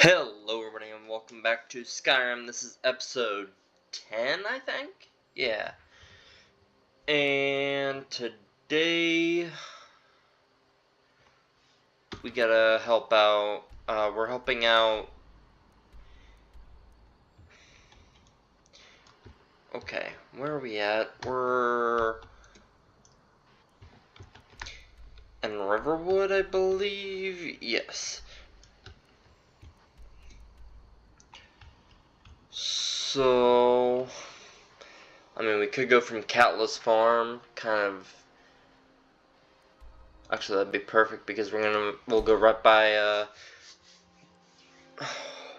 Hello everybody and welcome back to Skyrim. This is episode 10, I think? Yeah. And today we gotta help out. We're helping out. Okay, where are we at? We're in Riverwood, I believe. Yes. So, I mean, we could go from Catless Farm, kind of. Actually, that'd be perfect because we'll go right by.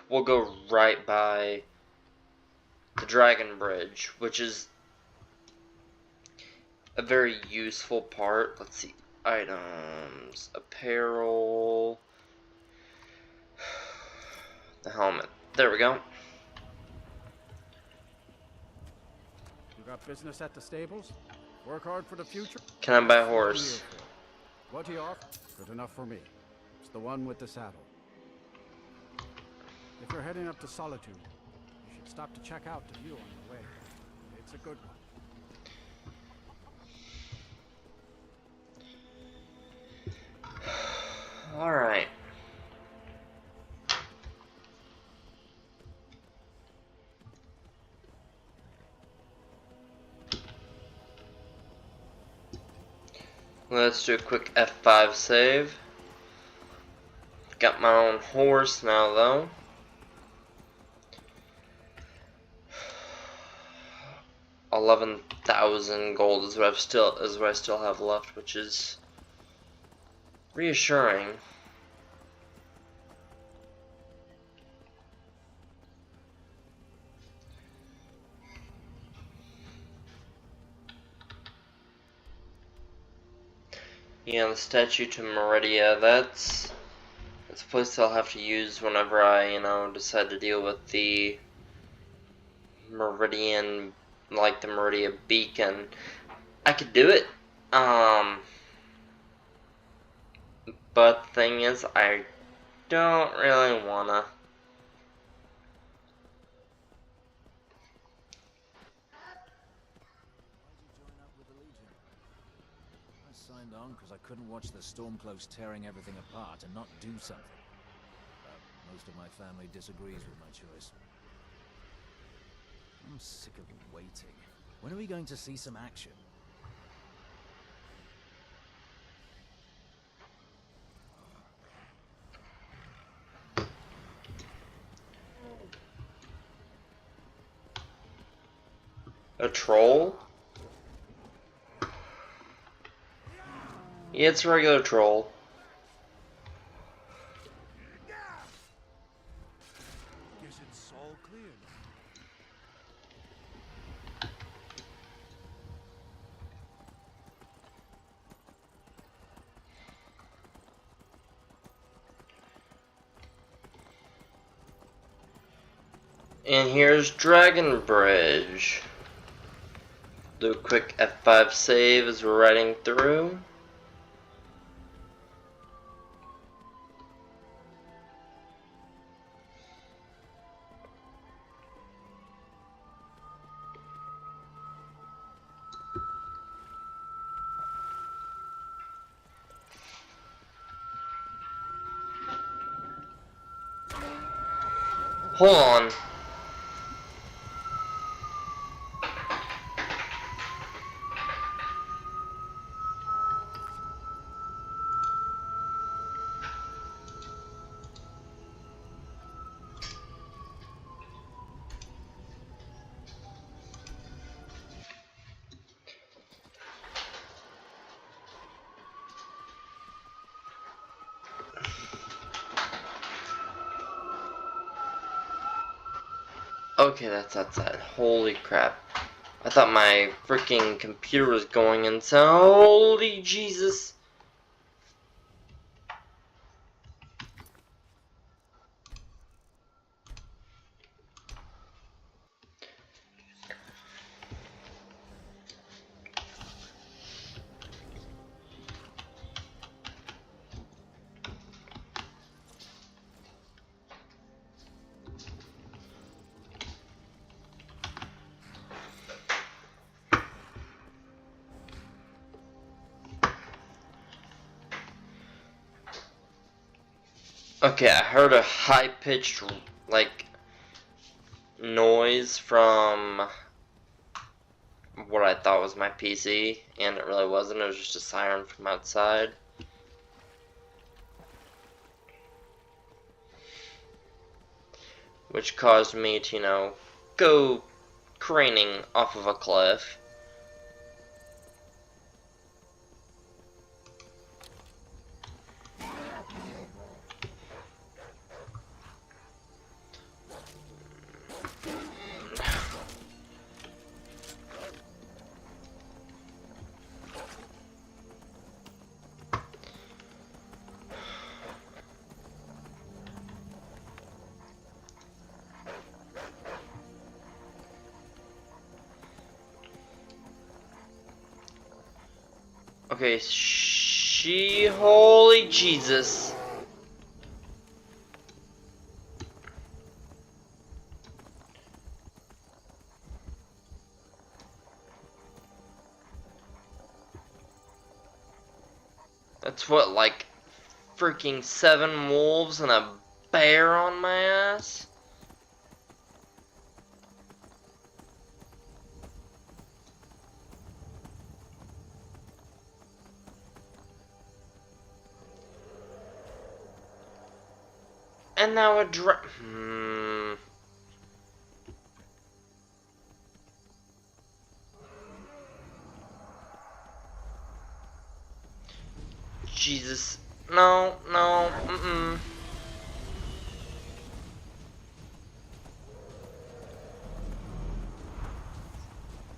We'll go right by the Dragon Bridge, which is a very useful part. Let's see. Items. Apparel. The helmet. There we go. You got business at the stables? Work hard for the future? Can I buy a horse? What do you offer? Good enough for me. It's the one with the saddle. If you're heading up to Solitude, you should stop to check out the view on the way. It's a good one. Alright. Let's do a quick F5 save. Got my own horse now though. $11,000 gold is what I still have left, which is reassuring. Yeah, the statue to Meridia, that's a place I'll have to use whenever I, decide to deal with the Meridian, like the Meridia beacon. I could do it, but the thing is, I don't really wanna. I signed on because I couldn't watch the Stormcloaks tearing everything apart and not do something. Most of my family disagrees with my choice. I'm sick of waiting. When are we going to see some action? A troll? Yeah, it's a regular troll. Guess it's all clear. And here's Dragon Bridge. Do a quick F5 save as we're riding through. Hold on. Okay, that's outside. Holy crap. I thought my freaking computer was going insane. Holy Jesus. Okay, I heard a high-pitched, like, noise from what I thought was my PC, and it really wasn't. It was just a siren from outside. Which caused me to, you know, go craning off of a cliff. Okay, holy Jesus. That's what, like, freaking 7 wolves and a bear on my ass? And now a Jesus. No, no,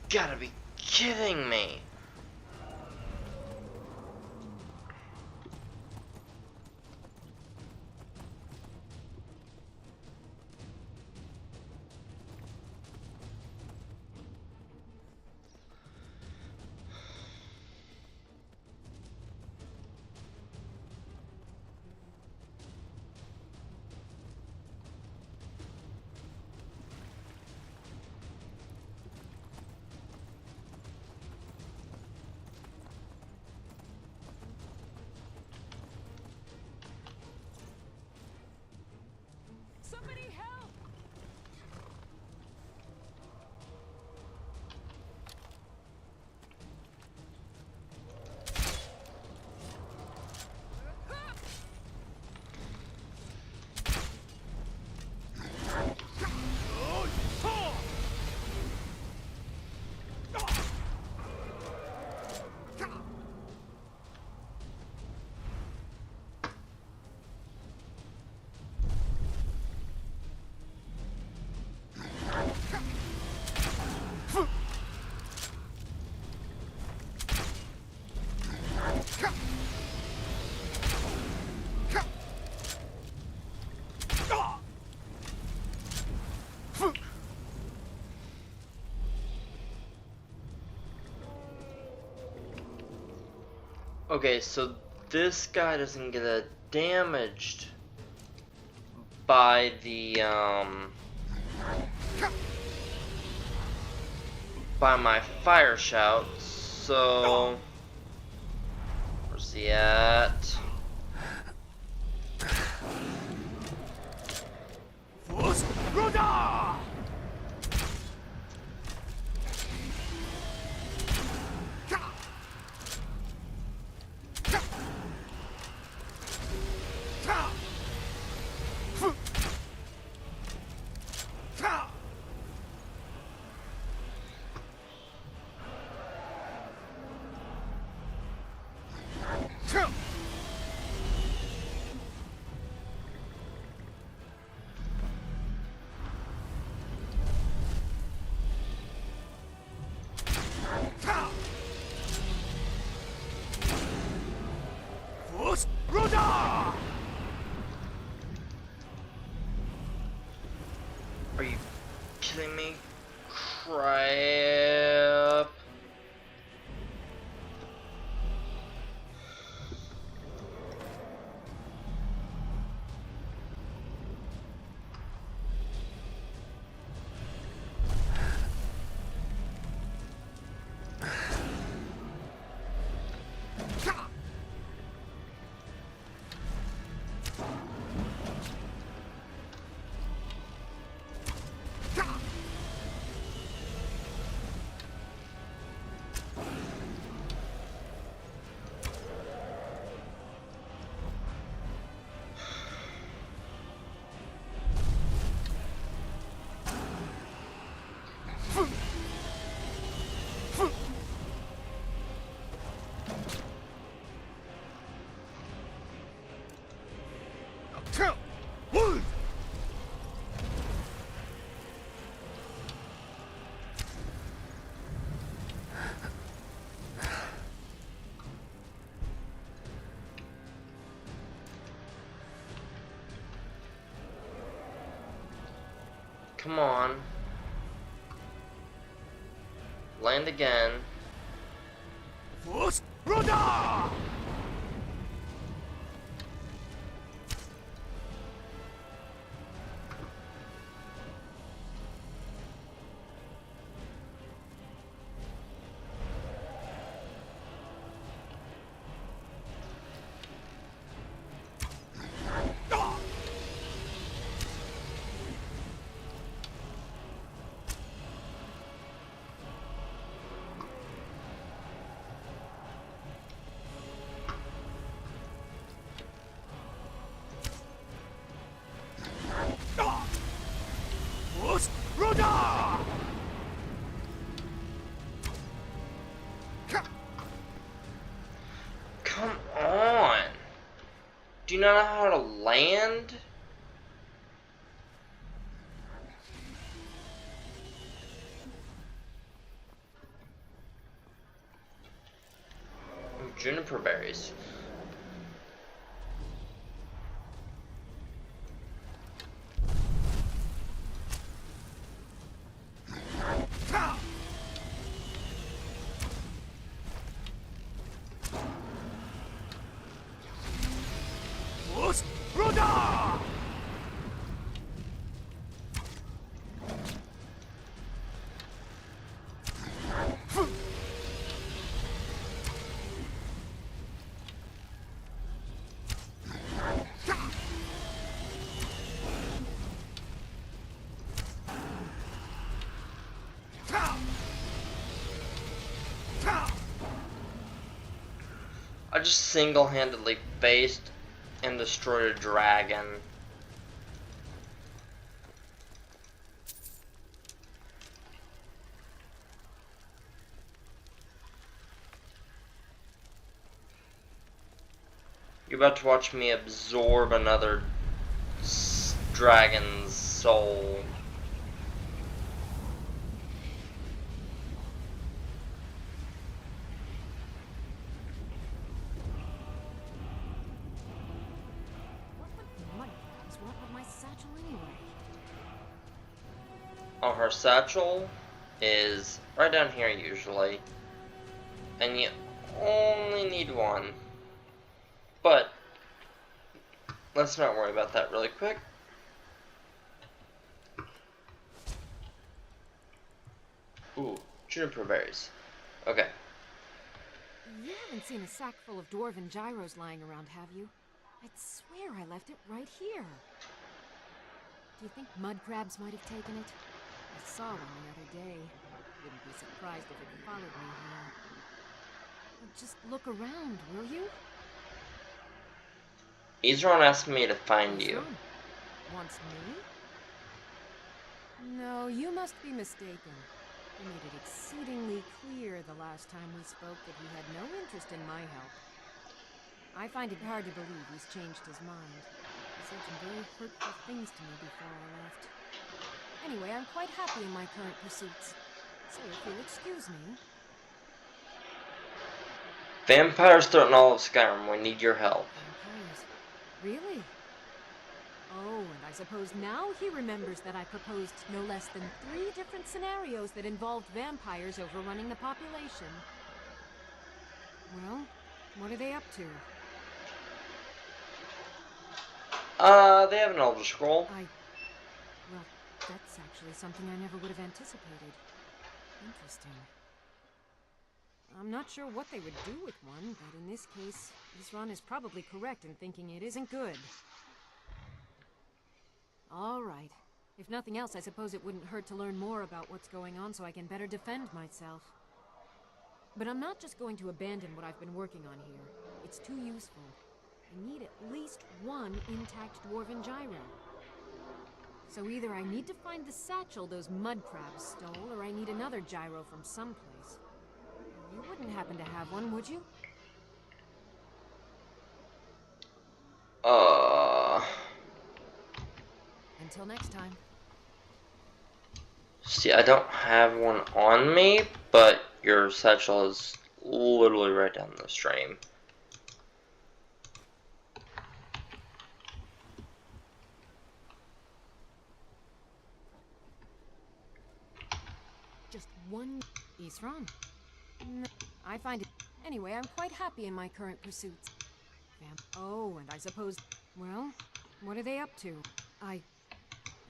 Gotta be kidding me. Somebody help! Okay, so this guy doesn't get damaged by the, by my fire shout, so... Where's he at? Are you kidding me? Crap. Come on. Land again. Come on. Do you not know how to land? Ooh, juniper berries. I just single-handedly faced and destroyed a dragon. You're about to watch me absorb another dragon's soul. Oh, her satchel is right down here usually, and you only need one. But let's not worry about that really quick. Ooh, juniper berries. Okay. You haven't seen a sack full of dwarven gyros lying around, have you? I'd swear I left it right here. Do you think mud crabs might have taken it? I saw one the other day. Wouldn't be surprised if it followed me here. Just look around, will you? Ezron asked me to find you. Wants me? No, you must be mistaken. He made it exceedingly clear the last time we spoke that he had no interest in my help. I find it hard to believe he's changed his mind. He said some very hurtful things to me before I left. Anyway, I'm quite happy in my current pursuits. So if you'll excuse me... Vampires threaten all of Skyrim. We need your help. Vampires? Really? Oh, and I suppose now he remembers that I proposed no less than 3 different scenarios that involved vampires overrunning the population. Well, what are they up to? They have an Elder Scroll. Well, that's actually something I never would have anticipated. Interesting. I'm not sure what they would do with one, but in this case, Ezron is probably correct in thinking it isn't good. All right. If nothing else, I suppose it wouldn't hurt to learn more about what's going on so I can better defend myself. But I'm not just going to abandon what I've been working on here. It's too useful. I need at least one intact dwarven gyro. So either I need to find the satchel those mud crabs stole, or I need another gyro from someplace. You wouldn't happen to have one, would you? Until next time. See, I don't have one on me, but your satchel is literally right down the stream. Just one Isran. No, I find it. Anyway, I'm quite happy in my current pursuits. Oh, and I suppose. Well, what are they up to?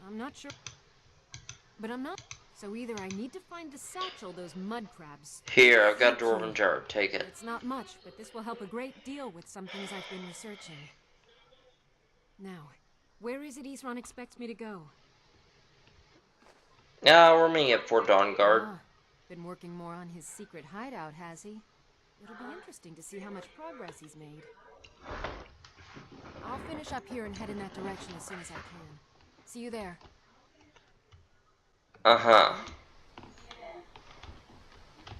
I'm not sure. But I'm not. So either I need to find the satchel those mud crabs. Here, I've got a Thank dwarven you. jar. Take it. It's not much, but this will help a great deal with some things I've been researching. Now, where is it Isran expects me to go? Now we're meeting at Fort Dawnguard. Ah, been working more on his secret hideout, has he? It'll be interesting to see how much progress he's made. I'll finish up here and head in that direction as soon as I can. See you there. Uh-huh.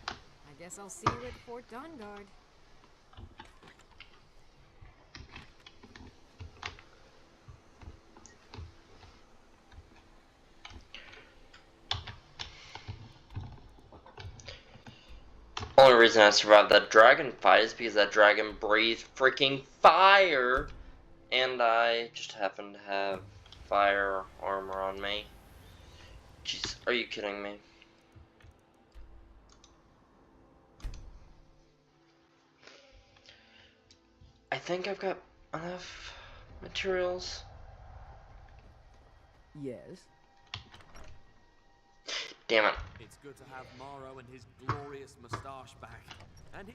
I guess I'll see you at Fort Dawnguard. Only reason I survived that dragon fight is because that dragon breathed freaking fire, and I just happened to have fire armor on me. Jeez, are you kidding me? I think I've got enough materials. Yes. Damn it. It's good to have Morrow and his glorious moustache back. And he...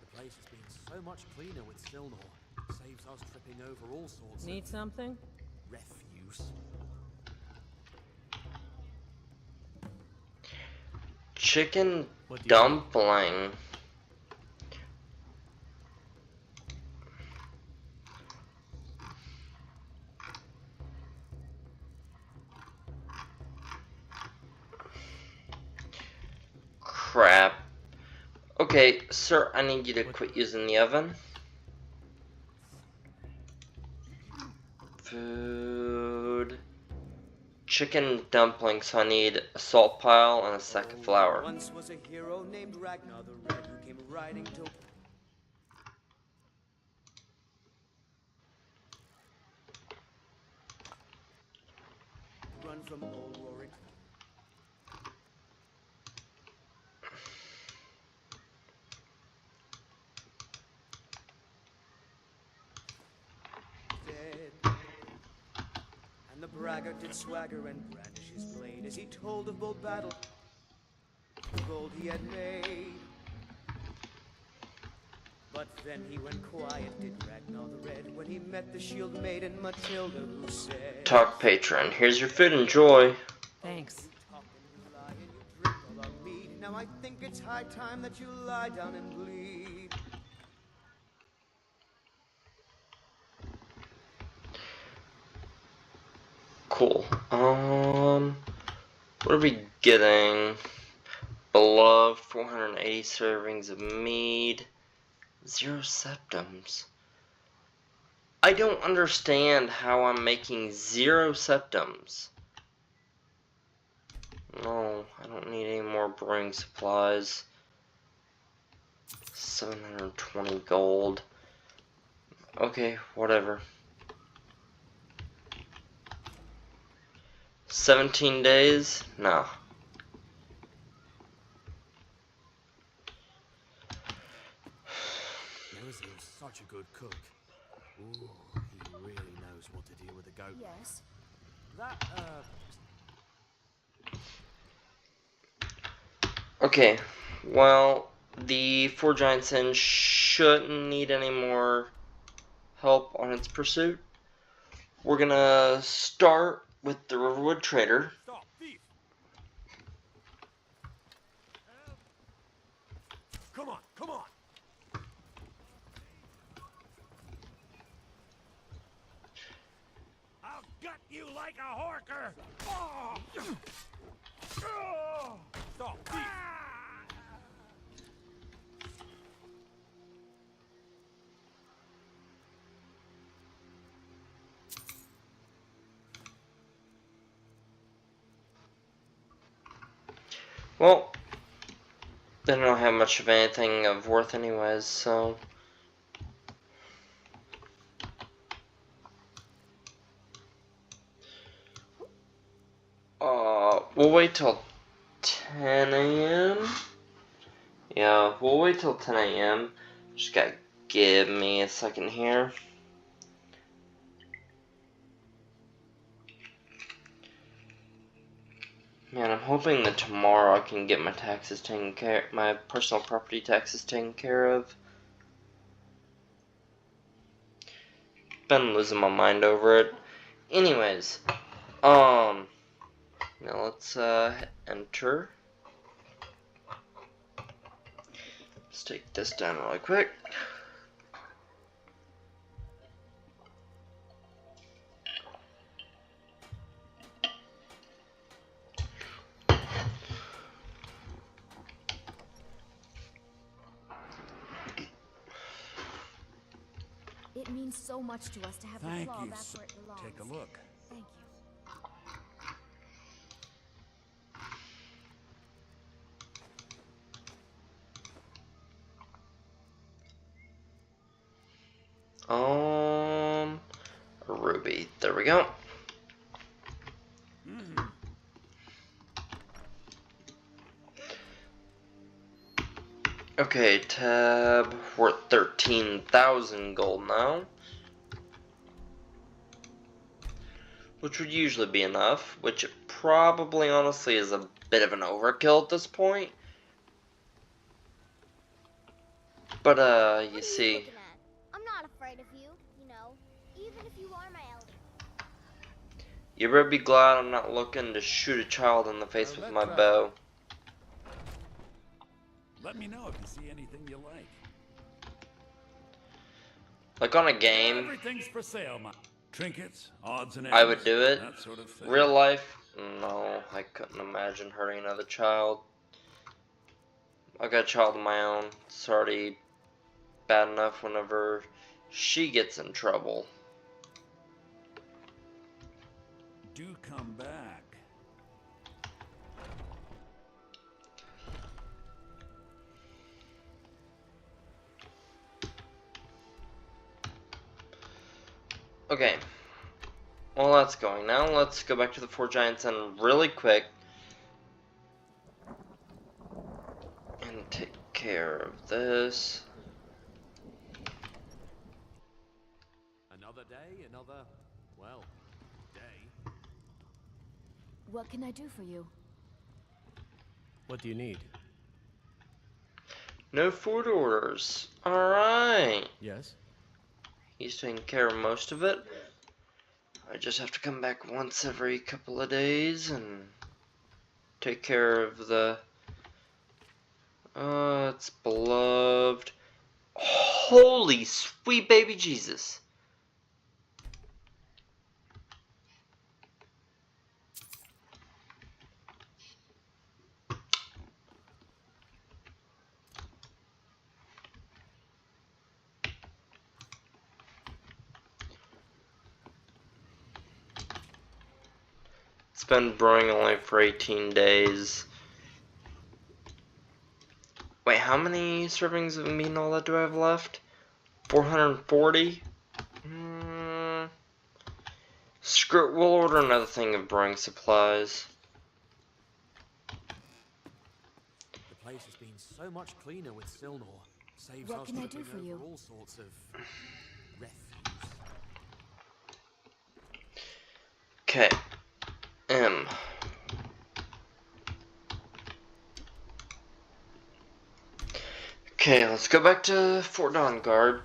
The place has been so much cleaner with Silnor. Saves us tripping over all sorts Need something? of refuse. Chicken What do you dumpling. Crap. Okay, sir, I need you to quit using the oven. Food. Chicken dumplings, so I need a salt pile and a sack of flour. Once was a hero named Ragnar the Red who came riding to run from old Rorik. Dead. And the braggart did swagger and brandish his blade as he told of bold battle, the gold he had made. But then he went quiet, did Ragnar the Red, when he met the shield maiden Matilda, who said, Talk patron. Here's your food, enjoy. Thanks. talk and you lie and you drink all our mead. Now I think it's high time that you lie down and bleed. Cool. What are we getting? Beloved, 480 servings of mead, 0 septums. I don't understand how I'm making 0 septums. No, I don't need any more brewing supplies. 720 gold. Okay, whatever. 17 days? No. Nerazil's such a good cook. Ooh, he really knows what to do with a goat. Yes. That, Okay, well, the 4 Giants Inn shouldn't need any more help on its pursuit. We're gonna start with the Riverwood Trader. Stop, thief! Come on, come on! I'll gut you like a horker! Oh! Stop, thief! Well, they don't have much of anything of worth anyways, so... we'll wait till 10 a.m. Yeah, we'll wait till 10 a.m. Just gotta give me a second here. Man, I'm hoping that tomorrow I can get my taxes taken care, my personal property taxes taken care of. Been losing my mind over it. Anyways, now let's enter. Let's take this down really quick. It means so much to us to have the Thank claw you, back sir. where it belongs. Take a look. Thank you. A ruby. There we go. Okay, tab. We're at 13,000 gold now. Which would usually be enough, which it probably honestly is a bit of an overkill at this point. But What are you see, looking at? I'm not afraid of you, you know, even if you are my elder. you better be glad I'm not looking to shoot a child in the face with my bow. Let me know if you see anything you like. Like on a game, Everything's for sale, man. Trinkets, odds and ends. I would do it. That sort of thing. Real life, no, I couldn't imagine hurting another child. I got a child of my own. It's already bad enough whenever she gets in trouble. Do come back. Okay. Well, that's going. Now let's go back to the Four Giants and really quick and take care of this. Another day, another, well, day. What can I do for you? What do you need? No food orders. Alright. Yes? He's taking care of most of it. I just have to come back once every couple of days and take care of the... it's beloved. Holy sweet baby Jesus. It's been brewing only for 18 days. Wait, how many servings of meat and all that do I have left? 440? Screw it, we'll order another thing of brewing supplies. The place has been so much cleaner with Silnor. Saves What us can I tripping do for over you? all sorts of refuse. Okay. M. Okay, let's go back to Fort Dawnguard.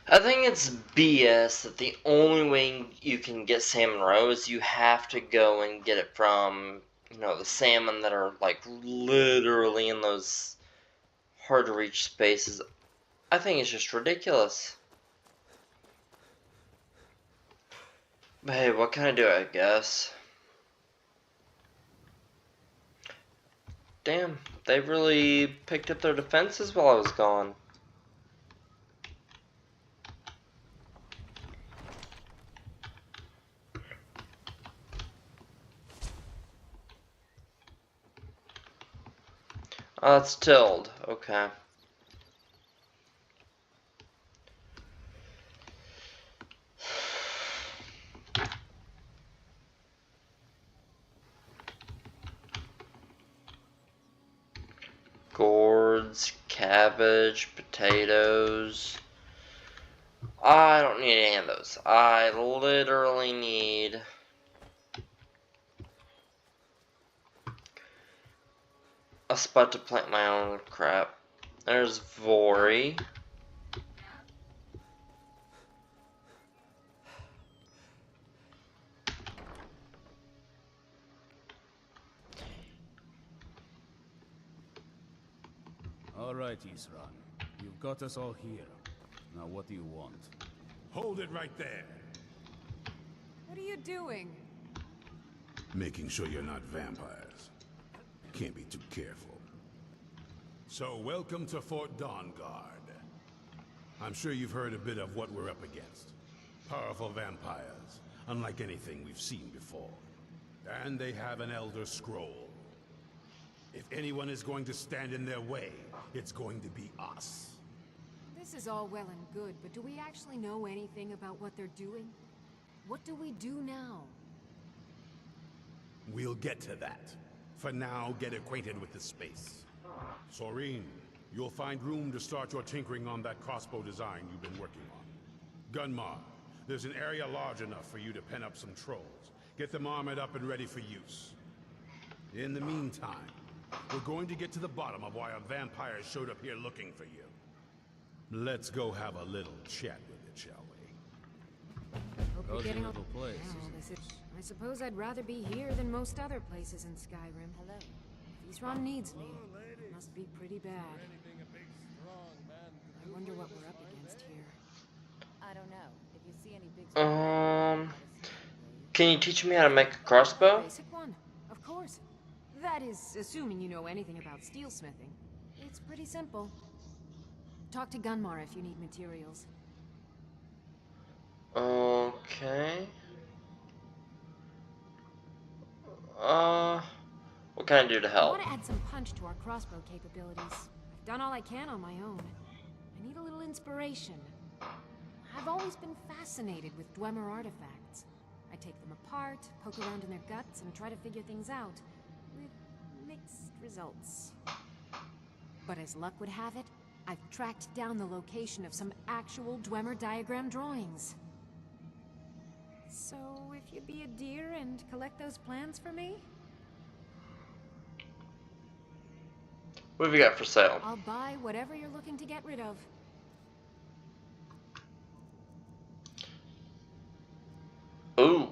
I think it's BS that the only way you can get salmon roe is you have to go and get it from, the salmon that are, like, literally in those hard to reach spaces. I think it's just ridiculous. But hey, what can I do, I guess? Damn, they really picked up their defenses while I was gone. Oh, it's tilled. Okay. Gourds, cabbage, potatoes. I don't need any of those. I literally need a spot to plant my own crap. There's Vori. All right, Isran. You've got us all here. Now what do you want? Hold it right there. What are you doing? Making sure you're not vampires. Can't be too careful. So, welcome to Fort Dawnguard. I'm sure you've heard a bit of what we're up against. Powerful vampires, unlike anything we've seen before. And they have an Elder Scroll. If anyone is going to stand in their way, it's going to be us. This is all well and good, but do we actually know anything about what they're doing? What do we do now? We'll get to that. For now, get acquainted with the space. Soreen, you'll find room to start your tinkering on that crossbow design you've been working on. Gunmar, there's an area large enough for you to pen up some trolls. Get them armored up and ready for use. In the meantime, we're going to get to the bottom of why a vampire showed up here looking for you. Let's go have a little chat with it, shall we? Hope you're getting little place. I suppose I'd rather be here than most other places in Skyrim. Hello. If Isran needs me, it must be pretty bad. I wonder what we're up against here. I don't know. If you see any big Can you teach me how to make a crossbow? Basic one, of course. That is, assuming you know anything about steelsmithing. It's pretty simple. Talk to Gunmar if you need materials. Okay. What can I do to I help? want to add some punch to our crossbow capabilities. I've done all I can on my own. I need a little inspiration. I've always been fascinated with Dwemer artifacts. I take them apart, poke around in their guts, and try to figure things out. With mixed results. But as luck would have it, I've tracked down the location of some actual Dwemer diagram drawings. So, if you'd be a dear and collect those plans for me? What have you got for sale? I'll buy whatever you're looking to get rid of. Ooh.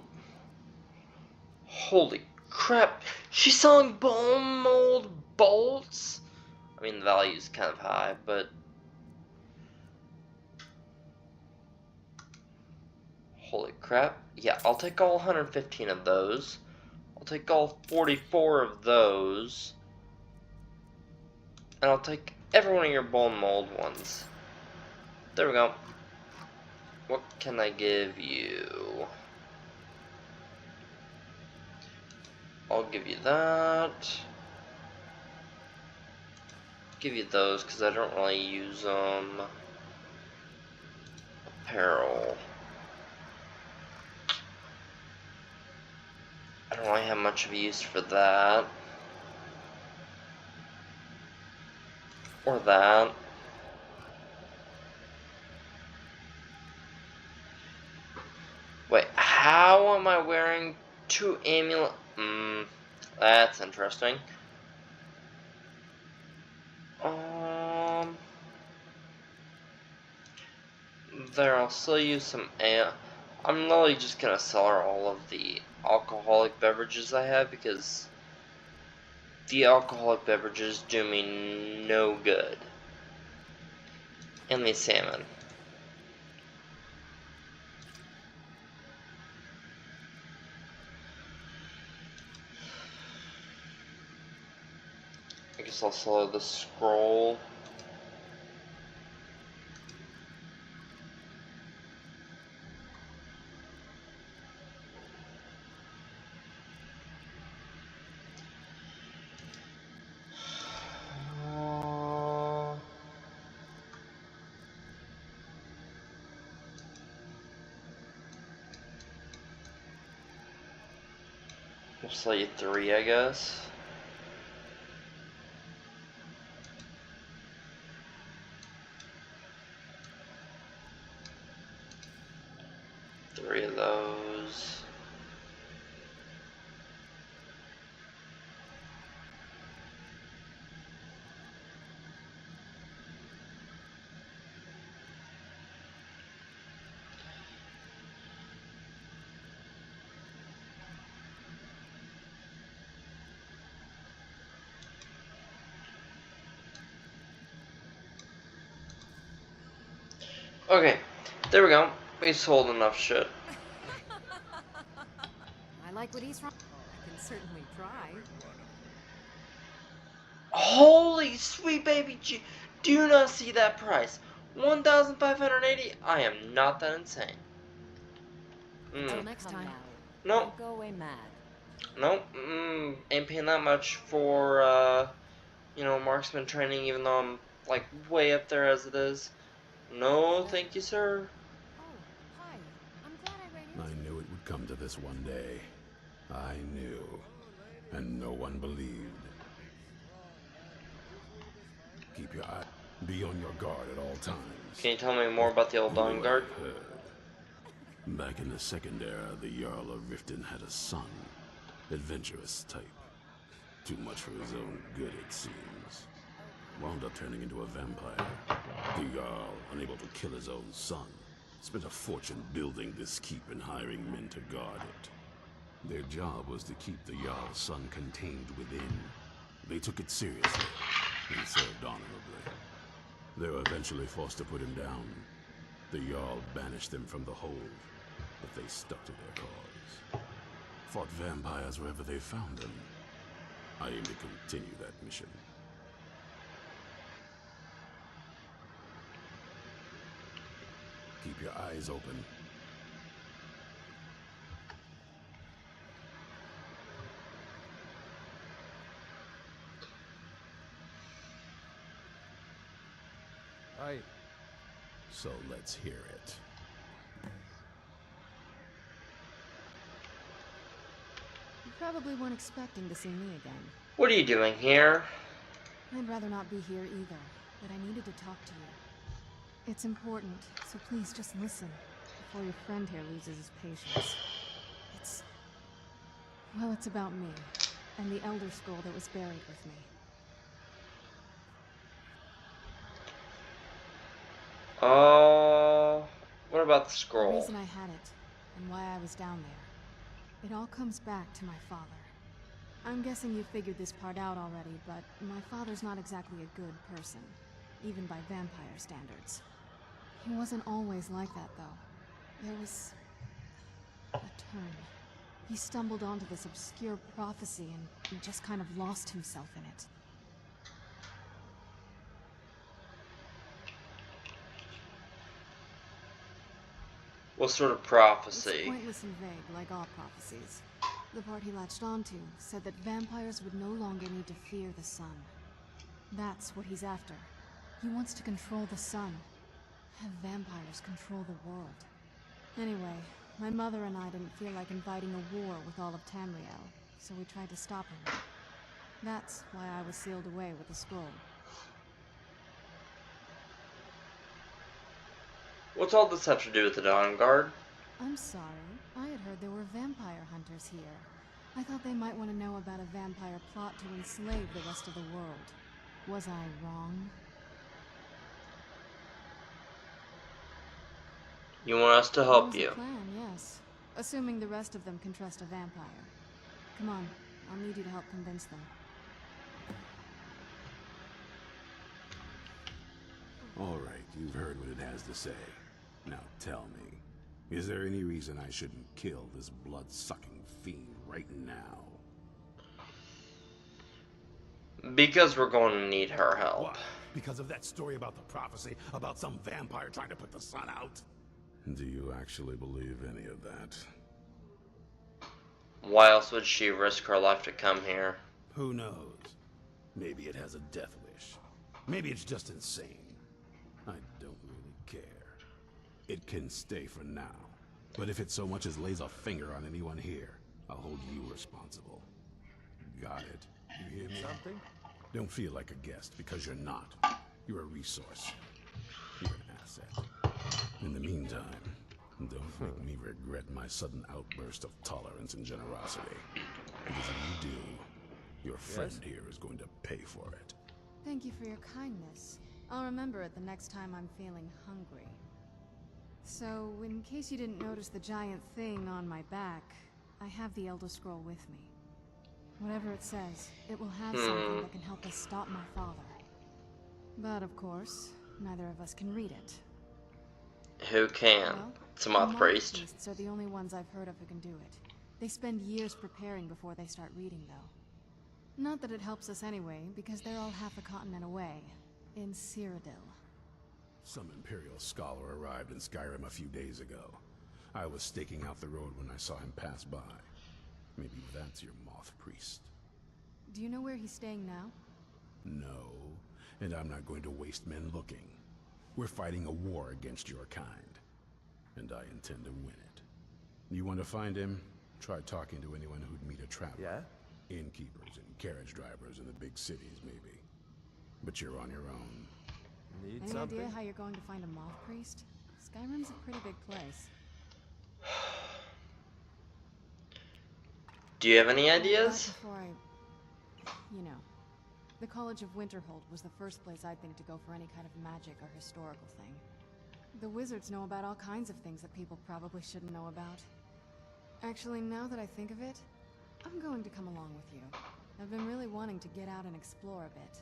Holy crap. She's selling bone mold bolts? I mean, the value's kind of high, but... Holy crap. Yeah, I'll take all 115 of those. I'll take all 44 of those. And I'll take every one of your bone mold ones. There we go. What can I give you? I'll give you that. Give you those because I don't really use them. Apparel. I don't really have much of a use for that. Or that. Wait, how am I wearing two amulet? That's interesting. There, I'll sell you some ale. I'm literally just gonna sell her all of the alcoholic beverages I have because the alcoholic beverages do me no good. And the salmon. I guess I'll sell her the scroll. I'll sell you 3, I guess. Three of those. Okay, there we go. We sold enough shit. I like what he's from. I can certainly try. Holy sweet baby G. Do you not see that price? 1,580? I am not that insane. Until next time. Nope. Don't go away mad. Nope. Ain't paying that much for, you know, marksman training, even though I'm, like, way up there as it is. No, thank you, sir. Oh, hi. I'm glad I ran into I knew it would come to this one day. I knew. And no one believed. Keep your eye. Be on your guard at all times. Can you tell me more about the old Dawn Guard? Back in the Second Era, the Jarl of Riften had a son. Adventurous type. Too much for his own good, it seems. Wound up turning into a vampire. The Jarl, unable to kill his own son, spent a fortune building this keep and hiring men to guard it. Their job was to keep the Jarl's son contained within. They took it seriously and served honorably. They were eventually forced to put him down. The Jarl banished them from the hold, but they stuck to their cause. Fought vampires wherever they found them. I aim to continue that mission. Keep your eyes open. Aye. So let's hear it. You probably weren't expecting to see me again. What are you doing here? I'd rather not be here either, but I needed to talk to you. It's important, so please just listen, before your friend here loses his patience. Well, it's about me, and the Elder Scroll that was buried with me. What about the The scroll? reason I had it, and why I was down there. It all comes back to my father. I'm guessing you figured this part out already, but my father's not exactly a good person, even by vampire standards. He wasn't always like that, though. There was a turn. He stumbled onto this obscure prophecy and just kind of lost himself in it. What sort of It's prophecy? pointless and vague, like all prophecies. The part he latched onto said that vampires would no longer need to fear the sun. That's what he's after. He wants to control the sun. Have vampires control the world. Anyway, my mother and I didn't feel like inviting a war with all of Tamriel, so we tried to stop him. That's why I was sealed away with the scroll. What's all this have to do with the Dawn Guard? I'm sorry. I had heard there were vampire hunters here. I thought they might want to know about a vampire plot to enslave the rest of the world. Was I wrong? You want us to That help was you. the plan, yes. Assuming the rest of them can trust a vampire. Come on, I'll need you to help convince them. All right, you've heard what it has to say. Now tell me, is there any reason I shouldn't kill this blood-sucking fiend right now? Because we're going to need her help. What? Because of that story about the prophecy about some vampire trying to put the sun out? Do you actually believe any of that? Why else would she risk her life to come here? Who knows? Maybe it has a death wish. Maybe it's just insane. I don't really care. It can stay for now. But if it so much as lays a finger on anyone here, I'll hold you responsible. Got it? You hear me? Something? Don't feel like a guest, because you're not. You're a resource. You're an asset. In the meantime, don't make me regret my sudden outburst of tolerance and generosity. Because if you do, your friend here is going to pay for it. Thank you for your kindness. I'll remember it the next time I'm feeling hungry. So, in case you didn't notice the giant thing on my back, I have the Elder Scroll with me. Whatever it says, it will have something that can help us stop my father. But of course, neither of us can read it. Who can? Well, It's a moth the priest. priests are the only ones I've heard of who can do it. They spend years preparing before they start reading, though. Not that it helps us anyway, because they're all half a continent away, in Cyrodiil. Some Imperial scholar arrived in Skyrim a few days ago. I was staking out the road when I saw him pass by. Maybe that's your moth priest. Do you know where he's staying now? No, and I'm not going to waste men looking. We're fighting a war against your kind, and I intend to win it. You want to find him? Try talking to anyone who'd meet a traveler. Yeah? Innkeepers and carriage drivers in the big cities, maybe. But you're on your own. Need Any something? idea how you're going to find a moth priest? Skyrim's a pretty big place. Do you have any Back ideas? before you know, the College of Winterhold was the first place I'd think to go for any kind of magic or historical thing. The wizards know about all kinds of things that people probably shouldn't know about. Actually, now that I think of it, I'm going to come along with you. I've been really wanting to get out and explore a bit.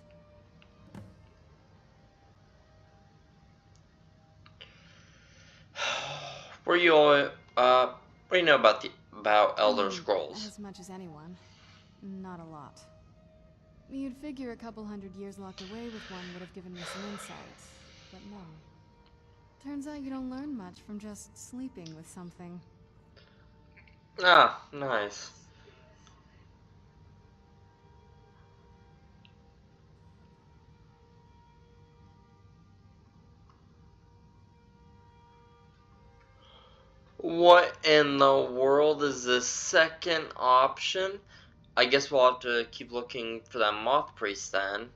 Were you all, what do you know about I Elder mean, Scrolls? as much as anyone. Not a lot. You'd figure a couple hundred years locked away with one would have given me some insight, but no. Turns out you don't learn much from just sleeping with something. Ah, nice. What in the world is the second option? I guess we'll have to keep looking for that moth priest then.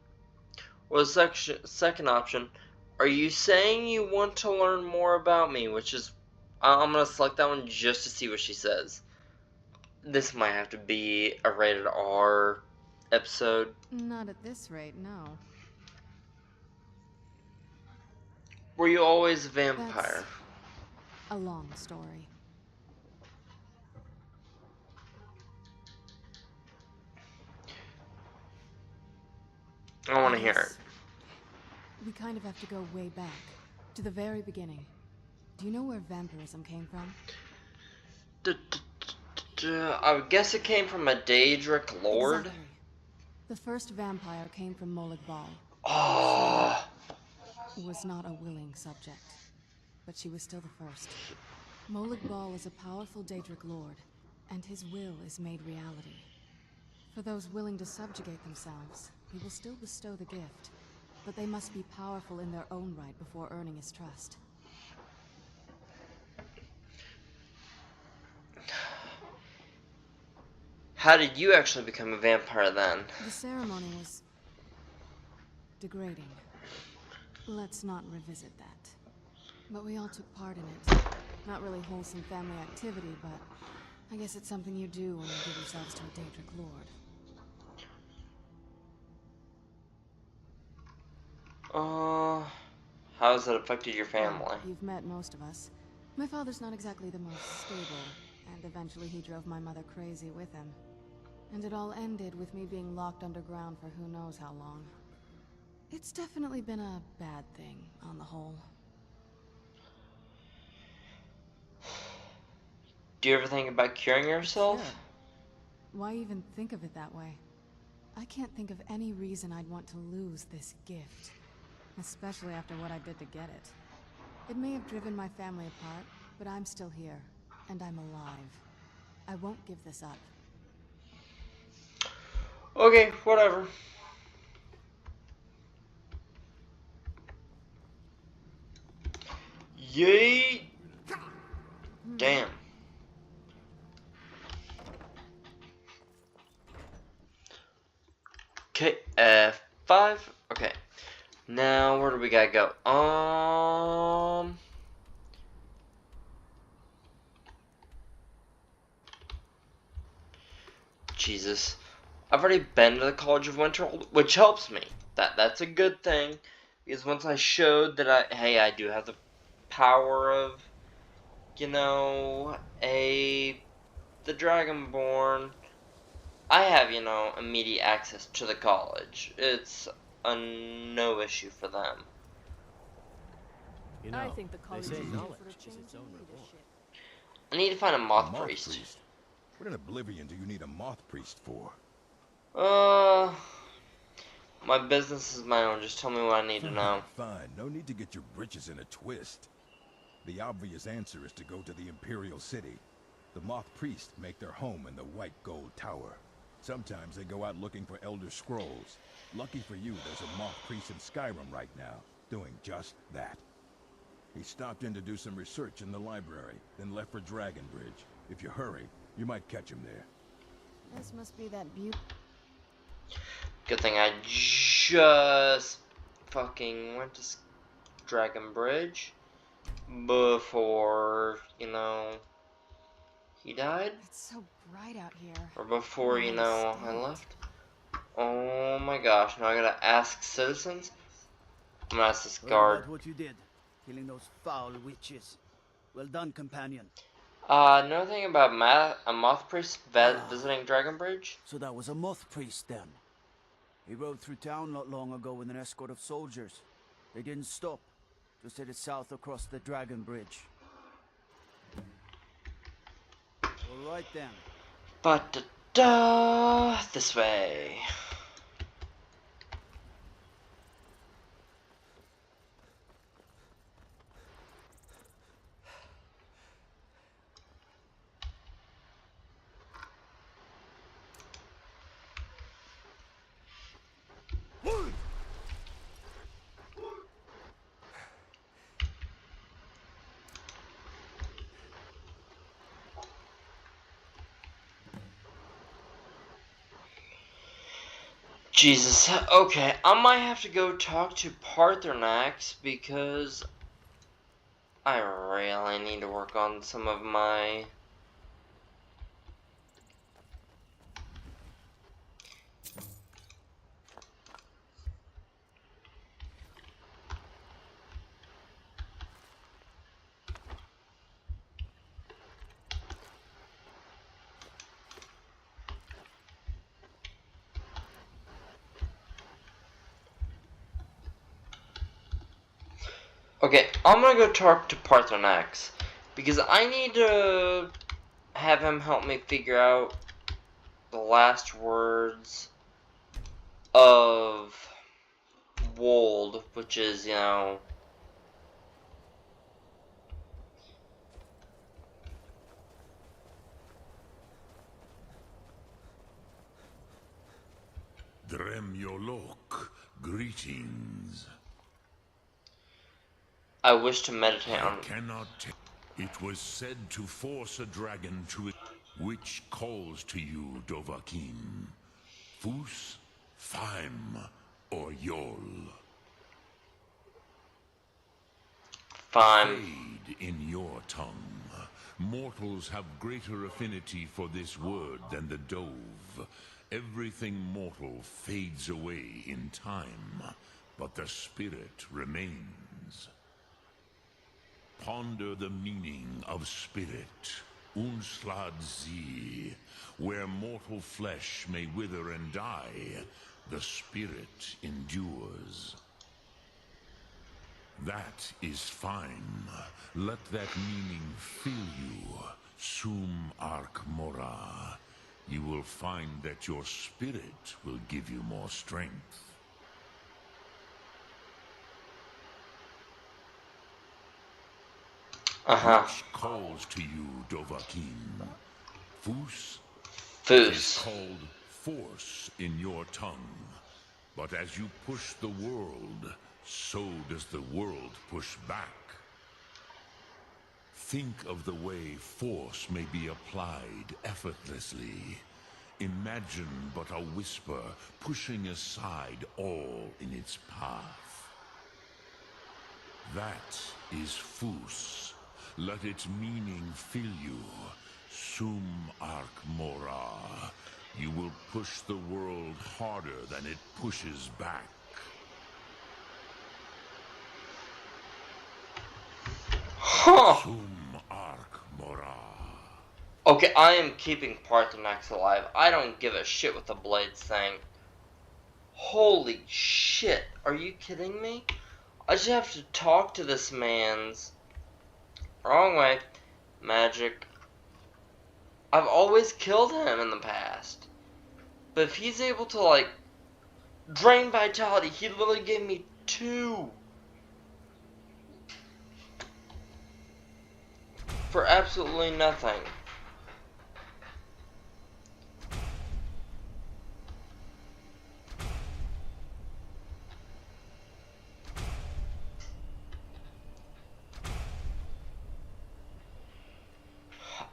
Well, second option, are you saying you want to learn more about me? Which is, I'm gonna select that one just to see what she says. This might have to be a rated R episode. Not at this rate, no. Were you always a vampire? That's a long story. I want to hear it. We kind of have to go way back, to the very beginning. Do you know where vampirism came from? I would guess it came from a Daedric lord. Exactly. The first vampire came from Molag Bal. Oh, She was not a willing subject, but she was still the first. Molag Bal is a powerful Daedric lord, and his will is made reality. For those willing to subjugate themselves, he will still bestow the gift, but they must be powerful in their own right before earning his trust. how did you actually become a vampire then? The ceremony was degrading. Let's not revisit that. But we all took part in it. Not really wholesome family activity, but I guess it's something you do when you give yourselves to a Daedric lord. How has it affected your family? Well, you've met most of us. My father's not exactly the most stable, and eventually he drove my mother crazy with him. And it all ended with me being locked underground for who knows how long. It's definitely been a bad thing, on the whole. Do you ever think about curing yourself? Sure. Why even think of it that way? I can't think of any reason I'd want to lose this gift. Especially after what I did to get it. It may have driven my family apart, but I'm still here. And I'm alive. I won't give this up. Okay, whatever. Yeet! Damn. Okay, F5. Okay. Now, where do we gotta go? Jesus. I've already been to the College of Winterhold, which helps me. That's a good thing. Because once I showed that I do have the power of, you know, the Dragonborn, I have, you know, immediate access to the college. It's a no issue for them. You know, I think the they college say is due knowledge for a is change its in own reward. leadership. I need to find a moth priest. What in Oblivion do you need a moth priest for? My business is my own. Just tell me what I need to know. Fine. No need to get your britches in a twist. The obvious answer is to go to the Imperial City. The moth priests make their home in the White Gold Tower. Sometimes they go out looking for Elder Scrolls. Lucky for you, there's a moth priest in Skyrim right now, doing just that. He stopped in to do some research in the library, then left for Dragonbridge. If you hurry, you might catch him there. This must be that beaut. Good thing I just fucking went to Dragon Bridge before, you know, he died. It's so bright out here. Or before, you I know, I left. Oh my gosh, now I gotta ask citizens? I'm gonna ask this Heard guard. about what you did, killing those foul witches. Well done, companion. Know anything about a moth priest visiting Dragon Bridge? So that was a moth priest then. He rode through town not long ago with an escort of soldiers. They didn't stop, just headed south across the Dragon Bridge. All right then. But this way. Jesus, okay, I might have to go talk to Parthenax because I really need to work on some of my... Okay, I'm gonna go talk to Parthenax because I need to have him help me figure out the last words of Wold, which is, you know, Dremyolok, greetings. I wish to meditate on. I cannot it was said to force a dragon to it, which calls to you, Dovahkiin. Fus, Faim, or Yol. Fine. Fade in your tongue. Mortals have greater affinity for this word than the Dove. Everything mortal fades away in time, but the spirit remains. Ponder the meaning of spirit. Unslad sie. Where mortal flesh may wither and die, the spirit endures. That is fine. Let that meaning fill you. Sum arc mora. You will find that your spirit will give you more strength. Which calls to you, Dovahkiin? Fus? It is called force in your tongue. But as you push the world, so does the world push back. Think of the way force may be applied effortlessly. Imagine but a whisper pushing aside all in its path. That is Fus. Let its meaning fill you. Sum arc mora. You will push the world harder than it pushes back. Huh. Sum arc mora. Okay, I am keeping Parthenax alive. I don't give a shit what the Blade's saying. Holy shit, are you kidding me? I just have to talk to this man's... Wrong way. Magic. I've always killed him in the past. But if he's able to, like, drain vitality, he literally gave me 2. For absolutely nothing.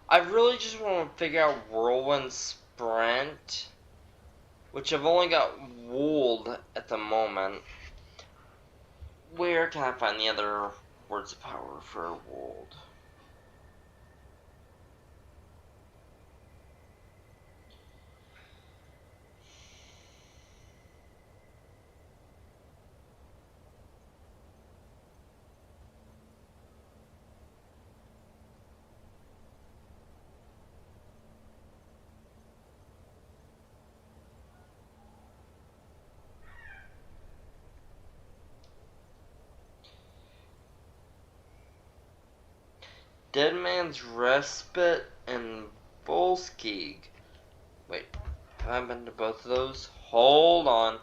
I really just want to figure out Whirlwind Sprint, which I've only got Wooled at the moment. Where can I find the other words of power for Wooled? Dead Man's Respite and Volskig. Wait, have I been to both of those? Hold on.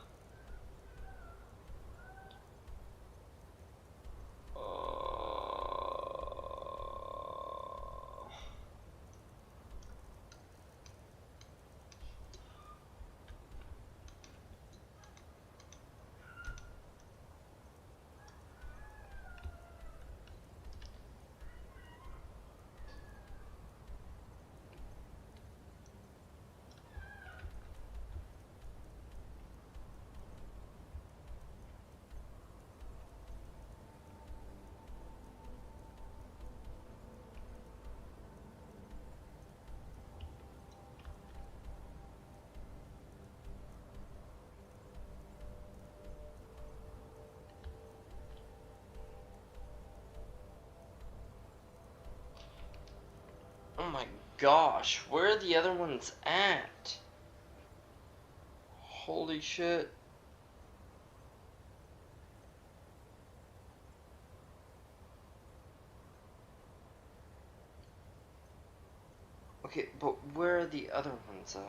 Oh my gosh, where are the other ones at? Holy shit. Okay, but where are the other ones at?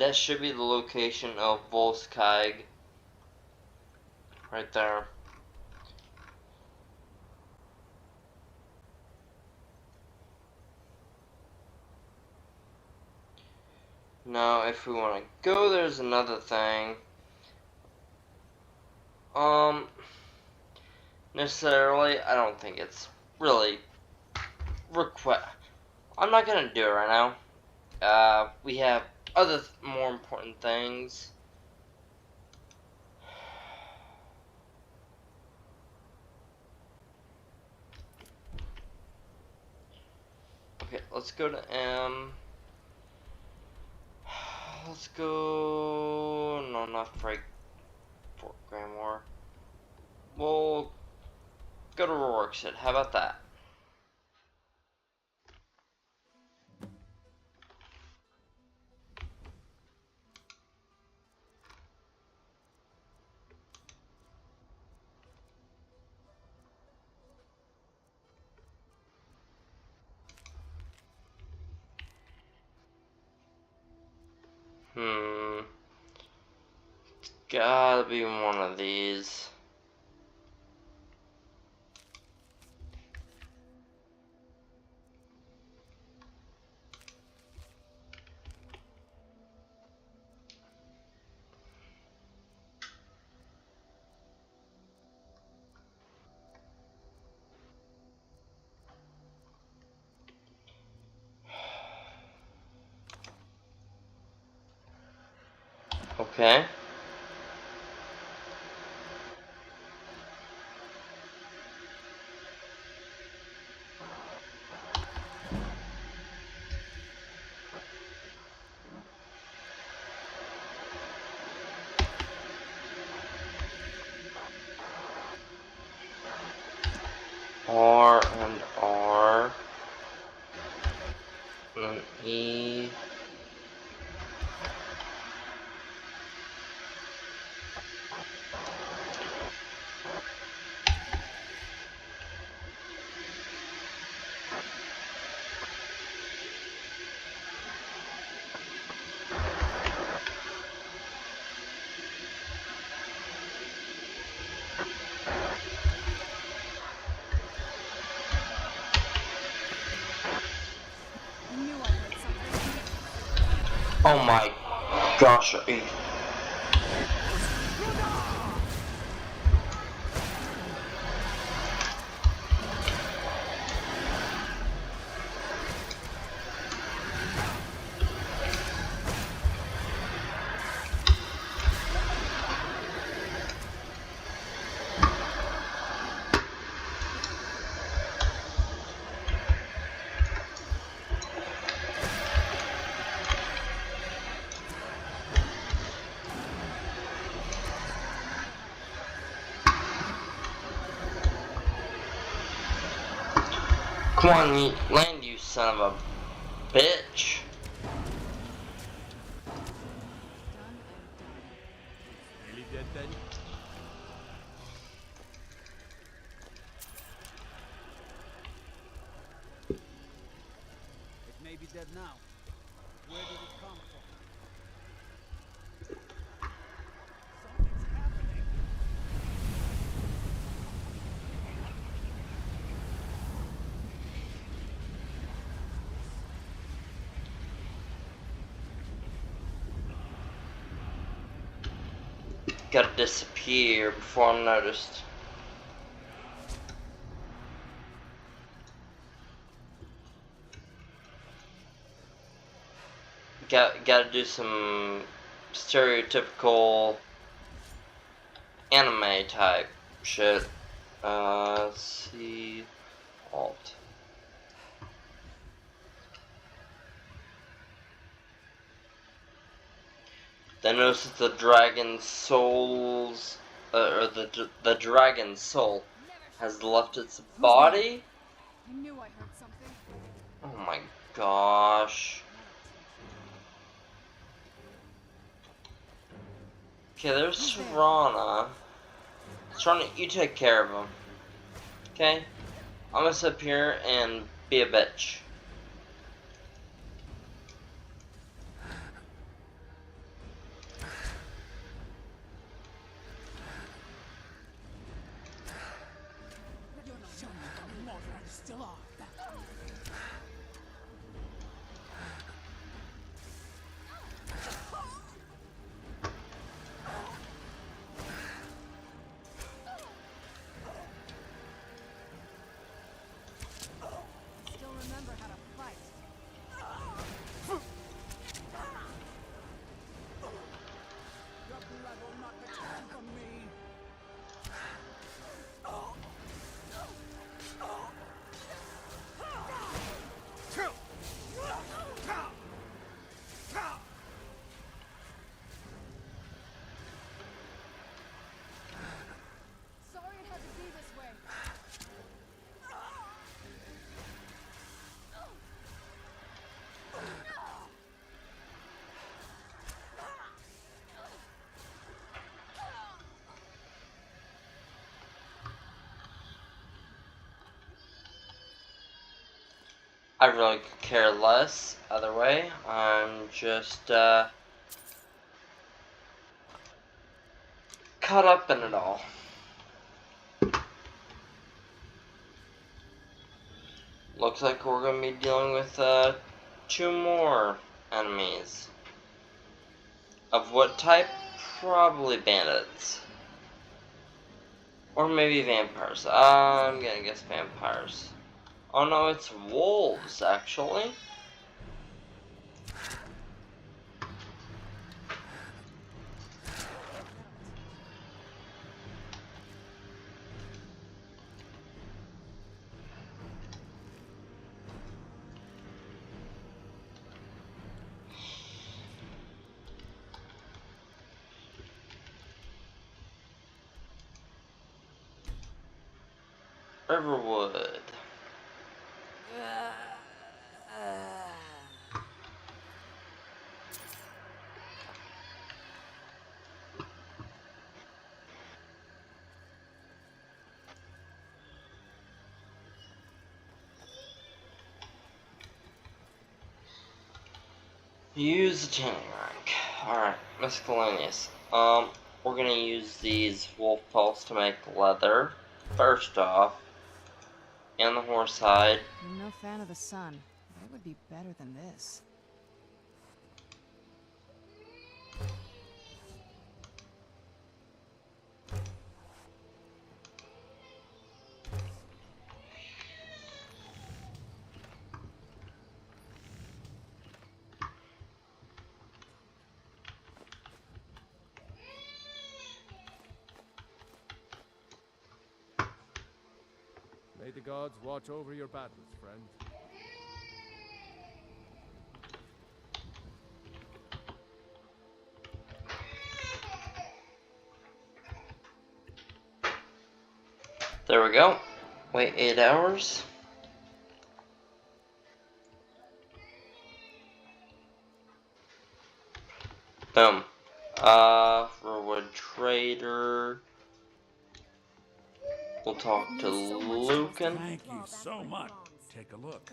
that should be the location of Volskag. Right there. Now, if we want to go, there's another thing. Necessarily, I don't think it's really I'm not gonna do it right now. We have other more important things. Okay, let's go to M. Let's go. No, not Fort Grandmore. We'll go to Rorikstead. How about that? It's gotta be one of these. Okay. R and R. And then E. Oh my gosh. Come on, land, you son of a bitch. Nearly dead then? It may be dead now. Where did it come from? Something's happening. Gotta disappear before I'm noticed. Gotta do some stereotypical anime type shit. Let's see. Alt. Then notice that the dragon's souls, or the dragon's soul, has left its body. I knew I heard something. Oh my gosh. Okay, there's Serana. Serana, you take care of him. Okay? I'm gonna sit up here and be a bitch. I really could care less either way. I'm just caught up in it all. Looks like we're going to be dealing with 2 more enemies. Of what type? Probably bandits. Or maybe vampires. I'm gonna guess vampires. Oh no, it's wolves, actually. Riverwood. Use the tanning rack. Alright, miscellaneous. We're gonna use these wolf pelts to make leather. First off. And the horse hide. I'm no fan of the sun, but it would be better than this. May the gods watch over your battles, friend. There we go. Wait 8 hours. Boom. Riverwood Trader. We'll talk to Lucan. Thank you so much. Take a look.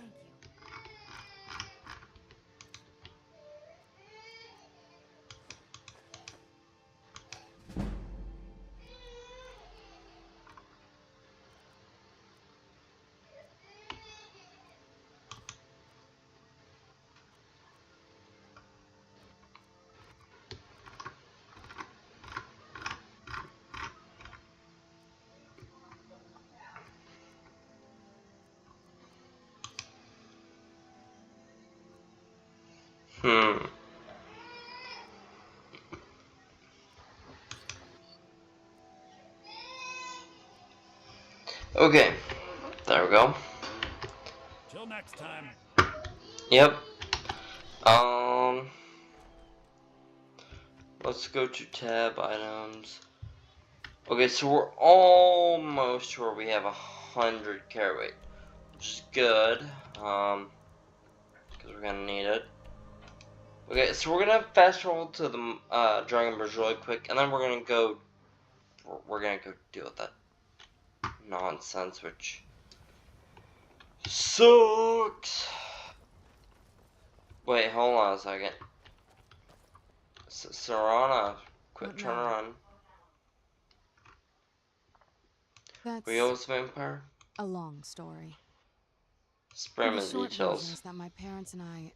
Okay, there we go. Till next time. Yep. Let's go to tab items. Okay, so we're almost where we have 100 carry weight, which is good. Because we're gonna need it. Okay, so we're gonna fast forward to the Dragon Bridge really quick, and then we're gonna go deal with that nonsense, which sucks. Wait, hold on a second. Serana, quick turn around. That's Were you always a vampire? a long story. Spare me The the short details. version is that my parents and I,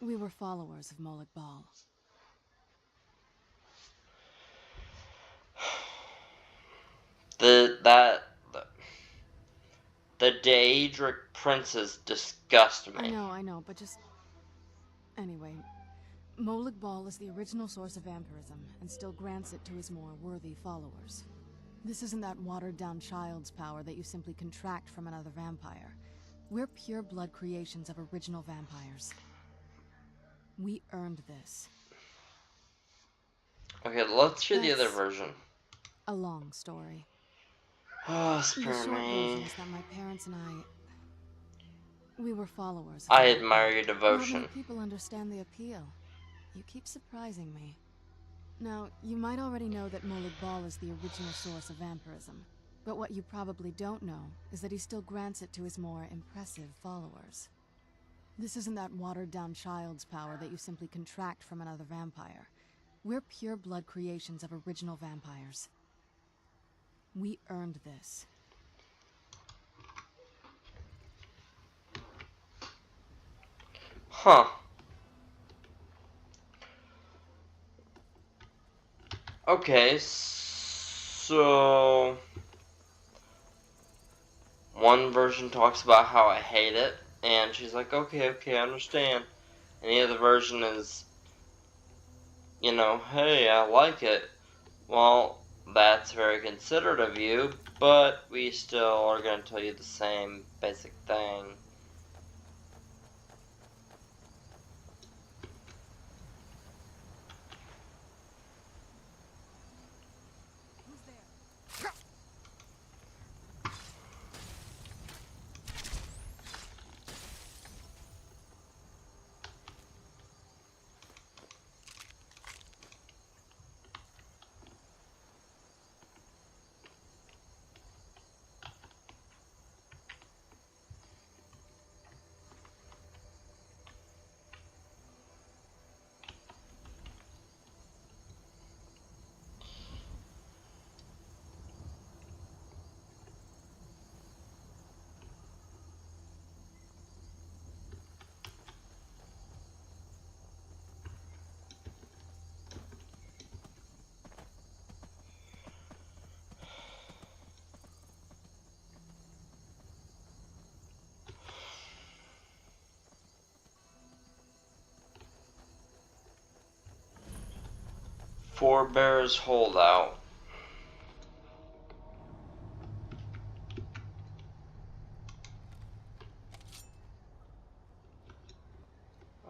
we were followers of Molik Bal. The Daedric princes disgust me. I know, but just... Anyway, Molik Bal is the original source of vampirism, and still grants it to his more worthy followers. This isn't that watered-down child's power that you simply contract from another vampire. We're pure blood creations of original vampires. We earned this. Okay, let's hear the other That's version. a long story. Oh, The spare short version me. is that my parents and we were followers of I Molik admire Bal. your Not devotion. many people understand the appeal. You keep surprising me. Now, you might already know that Molik Bal is the original source of vampirism, But what you probably don't know is that he still grants it to his more impressive followers. This isn't that watered-down child's power that you simply contract from another vampire. We're pure-blood creations of original vampires. We earned this. Huh. Okay, so... one version talks about how I hate it, and she's like, okay, I understand. And the other version is, you know, hey, I like it. Well, that's very considerate of you, but we still are going to tell you the same basic thing. Forebears holdout.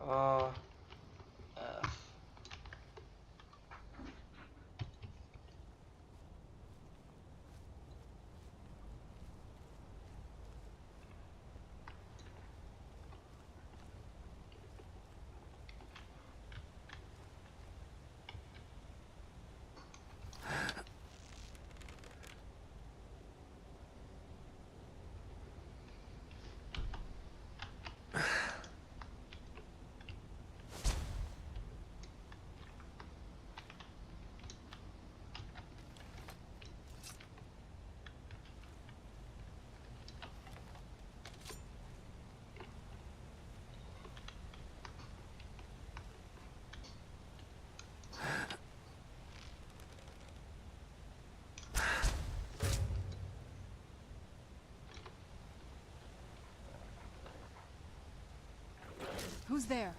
F. Who's there?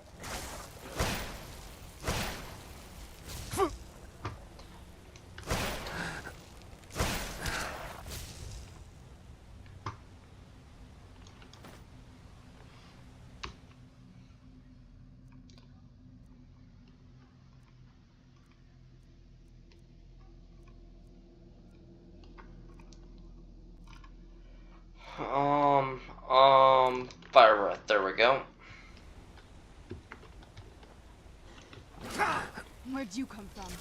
Fire breath, there we go. Where'd you come from?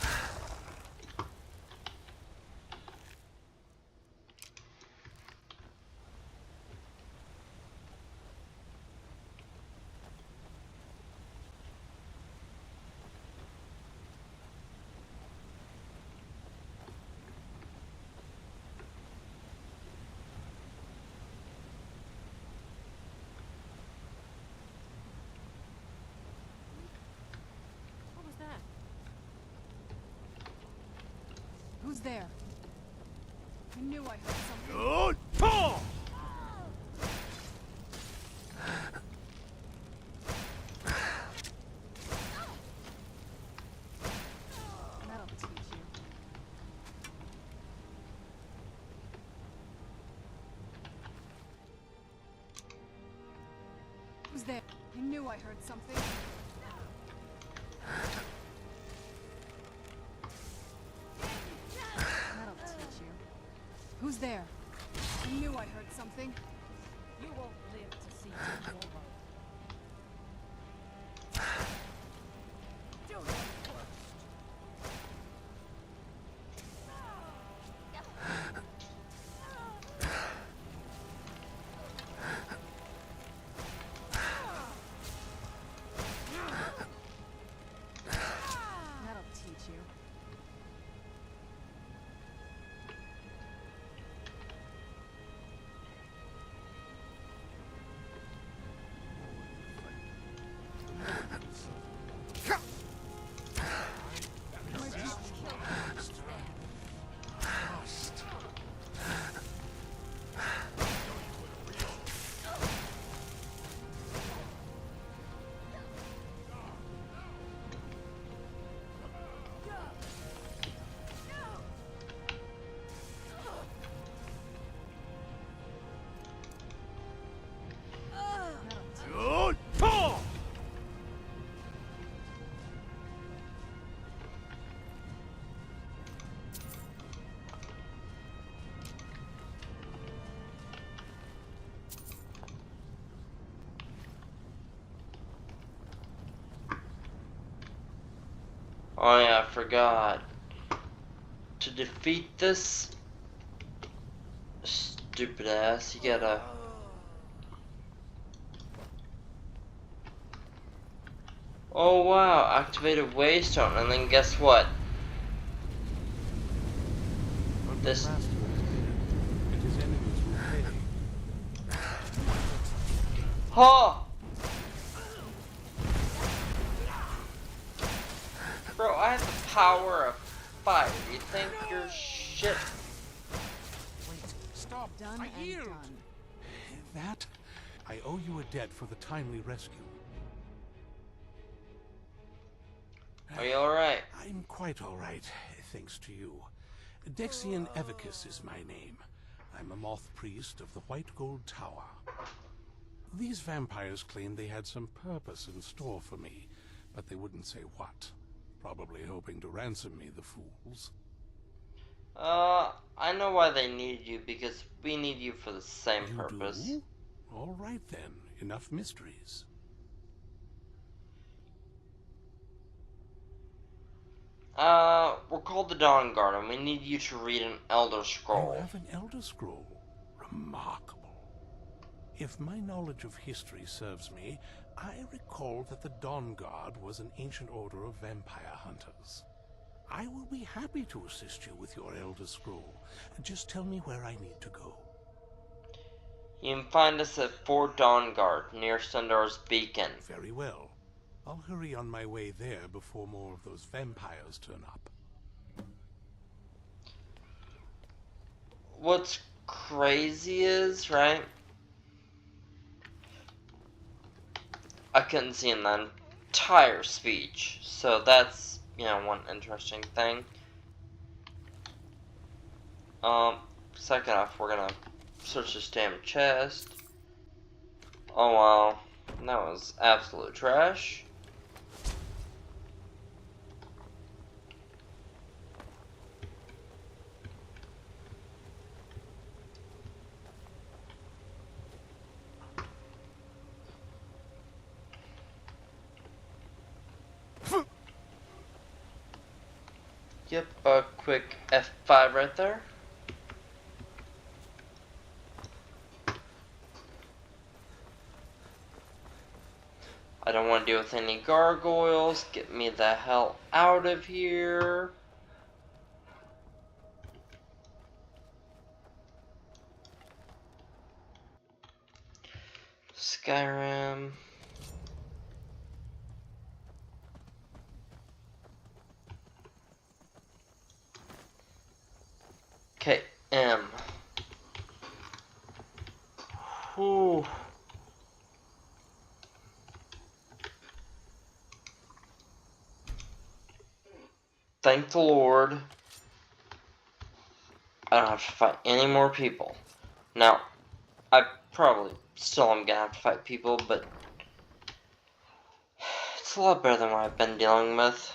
What was that? Who's there? I knew I heard something. Good talk! That'll teach you. Who's there? I knew I heard something. That'll teach you. Who's there? I knew I heard something. You won't live to see tomorrow. Do it first. Oh yeah, I forgot. To defeat this stupid ass, you gotta... Oh wow, activated Waystone, and then guess what? This... And his enemies will pay. Huh! Bro, I have the power of fire. You think you're shit? Wait, stop! Done I and yield! done. That? I owe you a debt for the timely rescue. Are you alright? I'm quite alright, thanks to you. Dexian Evicus is my name. I'm a moth priest of the White Gold Tower. These vampires claimed they had some purpose in store for me, but they wouldn't say what. Probably hoping to ransom me, the fools. I know why they need you, because we need you for the same You purpose. do? All right then, enough mysteries. We're called the Dawn Guard, and we need you to read an Elder Scroll. You have an Elder Scroll? Remarkable. If my knowledge of history serves me, I recall that the Dawn Guard was an ancient order of vampire hunters. I will be happy to assist you with your Elder Scroll. Just tell me where I need to go. You can find us at Fort Dawn Guard, near Sundar's Beacon. Very well. I'll hurry on my way there before more of those vampires turn up. What's crazy is, right? I couldn't see in the entire speech, so that's, you know, one interesting thing. Second off, we're gonna search this damn chest. Oh wow, that was absolute trash. Yep, a quick F5 right there. I don't want to deal with any gargoyles. Get me the hell out of here. Skyrim. Okay, M. Whew. Thank the Lord. I don't have to fight any more people. Now, I probably still am gonna have to fight people, but it's a lot better than what I've been dealing with.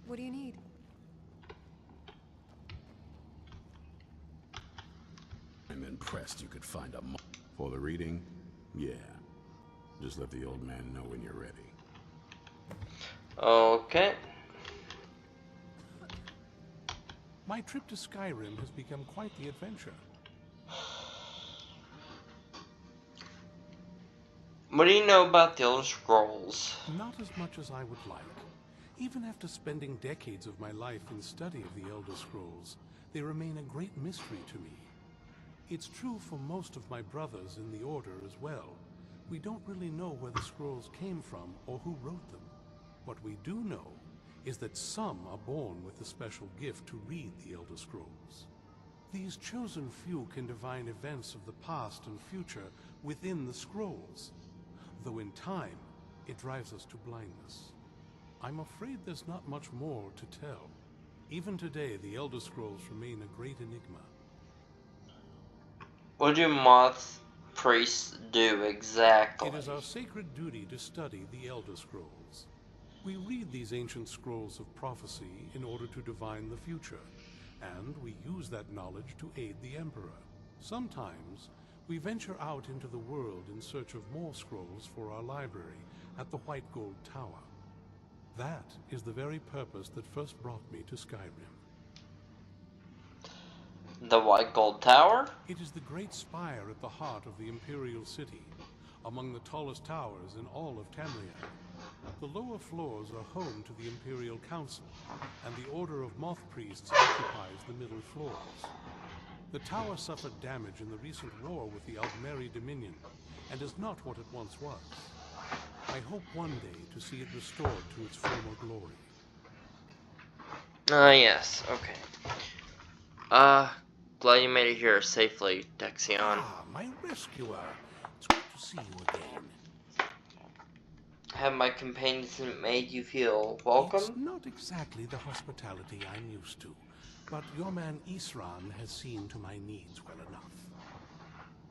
What do you need? I'm impressed you could find a for the reading. Yeah. Just let the old man know when you're ready. Okay. My trip to Skyrim has become quite the adventure. What do you know about the Elder Scrolls? Not as much as I would like. Even after spending decades of my life in study of the Elder Scrolls, they remain a great mystery to me. It's true for most of my brothers in the Order as well. We don't really know where the scrolls came from or who wrote them. What we do know is that some are born with the special gift to read the Elder Scrolls. These chosen few can divine events of the past and future within the scrolls, though in time it drives us to blindness. I'm afraid there's not much more to tell. Even today, the Elder Scrolls remain a great enigma. What do moth priests do exactly? It is our sacred duty to study the Elder Scrolls. We read these ancient scrolls of prophecy in order to divine the future, and we use that knowledge to aid the Emperor. Sometimes, We venture out into the world in search of more scrolls for our library at the White Gold Tower. That is the very purpose that first brought me to Skyrim. The White Gold Tower? It is the great spire at the heart of the Imperial City, among the tallest towers in all of Tamriel. The lower floors are home to the Imperial Council, and the Order of Moth Priests occupies the middle floors. The tower suffered damage in the recent war with the Aldmeri Dominion, and is not what it once was. I hope one day to see it restored to its former glory. Yes, okay. Glad you made it here safely, Dexion. Ah, my rescuer. It's good to see you again. Have my companions made you feel welcome? It's not exactly the hospitality I'm used to, but your man Isran has seen to my needs well enough.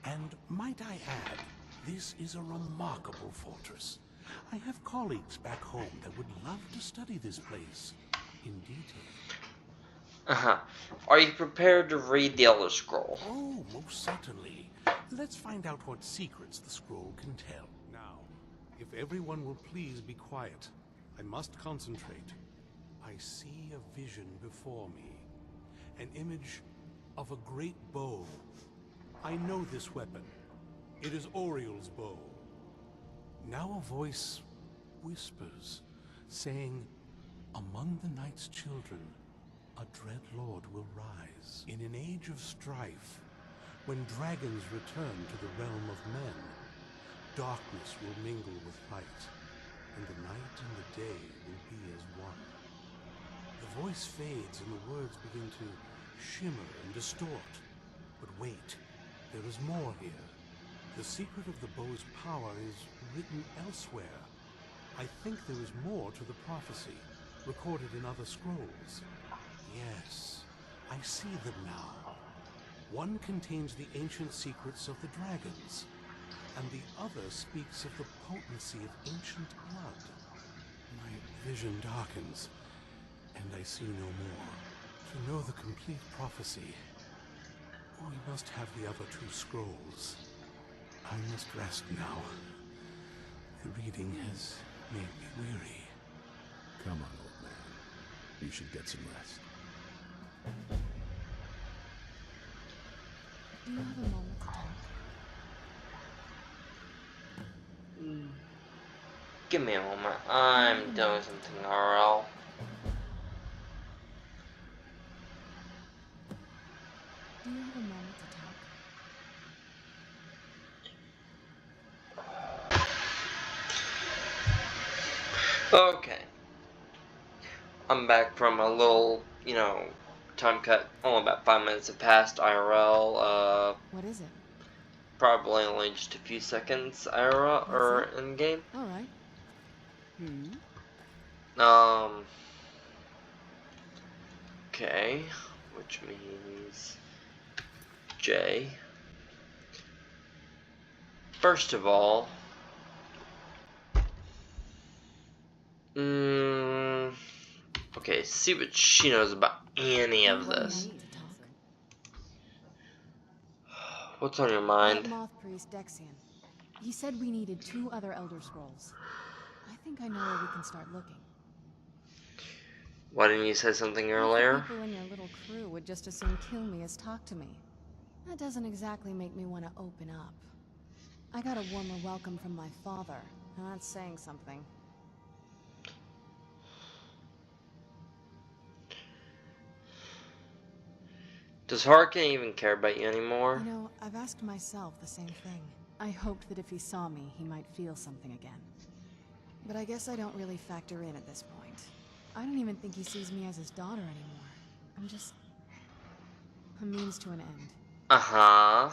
And might I add, this is a remarkable fortress. I have colleagues back home that would love to study this place in detail. Are you prepared to read the Elder Scroll? Oh, most certainly. Let's find out what secrets the scroll can tell. Now, if everyone will please be quiet, I must concentrate. I see a vision before me. An image of a great bow. I know this weapon. It is Oriel's bow. Now a voice whispers, saying, among the night's children, a dread lord will rise. In an age of strife, when dragons return to the realm of men, darkness will mingle with light, and the night and the day will be as one. The voice fades and the words begin to shimmer and distort. But wait, there is more here. The secret of the bow's power is written elsewhere. I think there is more to the prophecy, recorded in other scrolls. Yes, I see them now. One contains the ancient secrets of the dragons, and the other speaks of the potency of ancient blood. My vision darkens, and I see no more. To know the complete prophecy, we must have the other two scrolls. I must rest now. The reading has made me weary. Come on, old man. You should get some rest. Do you have a moment to talk? Give me a moment. I'm doing something, RL. Do you have a moment to talk? Okay. I'm back from a little, time cut. Only about 5 minutes have passed IRL. What is it? Probably only just a few seconds IRL, or in game. Alright. Okay. Which means J. First of all, okay, see what she knows about any of this. What's on your mind? That moth priest, Dexion. He said we needed 2 other Elder Scrolls. I think I know where we can start looking. Why didn't you say something earlier? People in your little crew would just as soon kill me as talk to me. That doesn't exactly make me want to open up. I got a warmer welcome from my father, and that's saying something. Does Harkin even care about you anymore? You know, I've asked myself the same thing. I hoped that if he saw me, he might feel something again. But I guess I don't really factor in at this point. I don't even think he sees me as his daughter anymore. I'm just a means to an end. Uh-huh.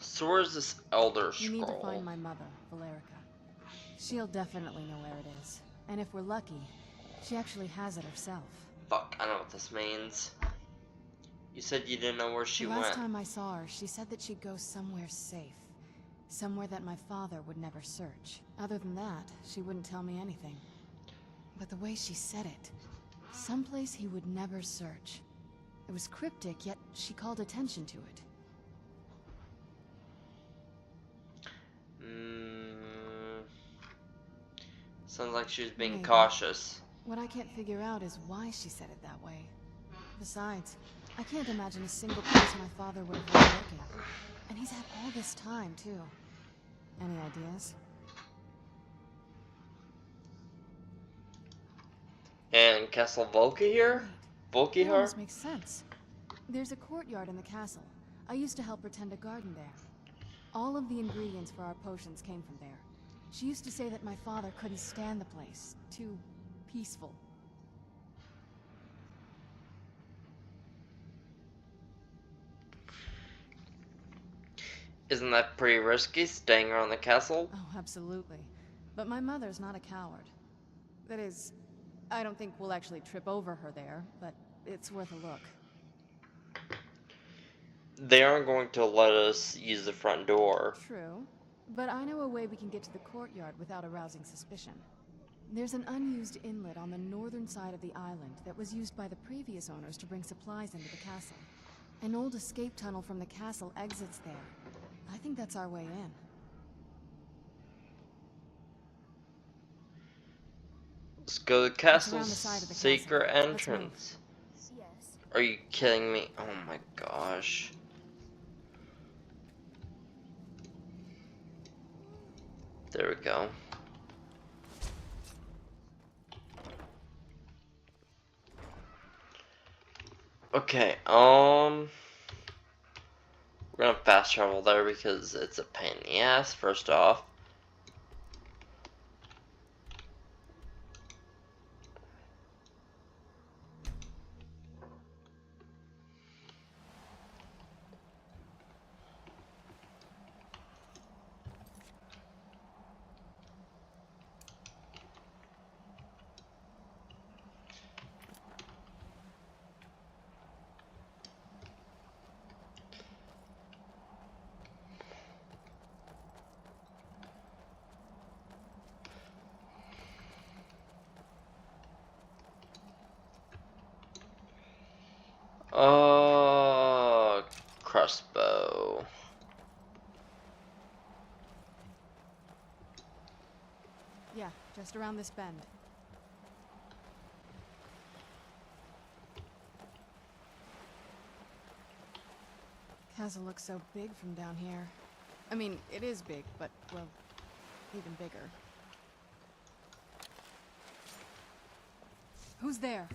So where's this Elder Scroll? You need to find my mother, Valerica. She'll definitely know where it is. And if we're lucky, she actually has it herself. Fuck, I know what this means. You said you didn't know where she went. The last time I saw her, she said that she'd go somewhere safe. Somewhere that my father would never search. Other than that, she wouldn't tell me anything. But the way she said it, someplace he would never search. It was cryptic, yet she called attention to it. Sounds like she's being Maybe. cautious. What I can't figure out is why she said it that way. Besides, I can't imagine a single place my father would avoid looking. And he's had all this time, too. Any ideas? And Castle Volka here? It Volkihar? almost makes sense. There's a courtyard in the castle. I used to help her tend a garden there. All of the ingredients for our potions came from there. She used to say that my father couldn't stand the place. Too peaceful. Isn't that pretty risky, staying around the castle? Oh, absolutely. But my mother's not a coward. That is, I don't think we'll actually trip over her there, but it's worth a look. They aren't going to let us use the front door. True. But I know a way we can get to the courtyard without arousing suspicion. There's an unused inlet on the northern side of the island that was used by the previous owners to bring supplies into the castle. An old escape tunnel from the castle exits there. I think that's our way in. Let's go to the castle's secret castle. entrance. Yes. Are you kidding me? Oh my gosh. There we go. Okay, we're gonna fast travel there because it's a pain in the ass, first off. Crossbow. Yeah, just around this bend. Castle looks so big from down here. I mean, it is big, but, well, even bigger. Who's there?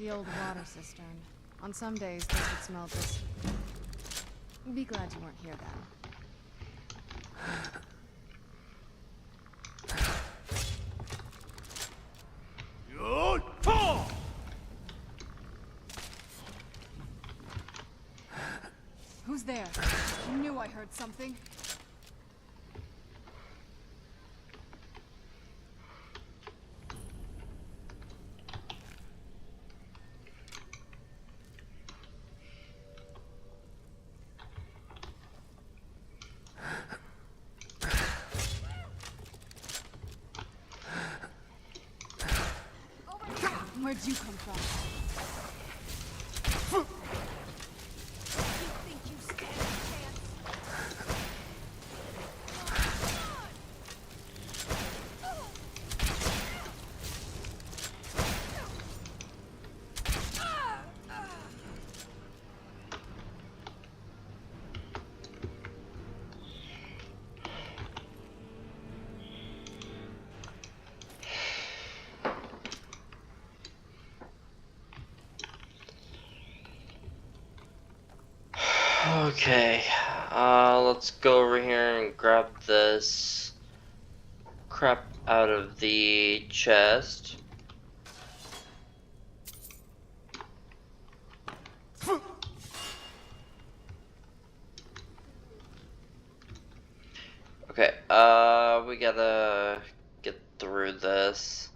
The old water cistern. On some days, this would smell just... Be glad you weren't here then. Who's there? I knew I heard something. Where'd you come from? You think you stand a chance? Okay, let's go over here and grab this crap out of the chest. Okay, we gotta get through this.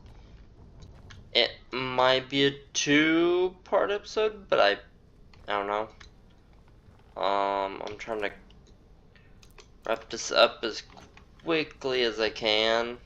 It might be a 2-part episode, but I don't know. I'm trying to wrap this up as quickly as I can.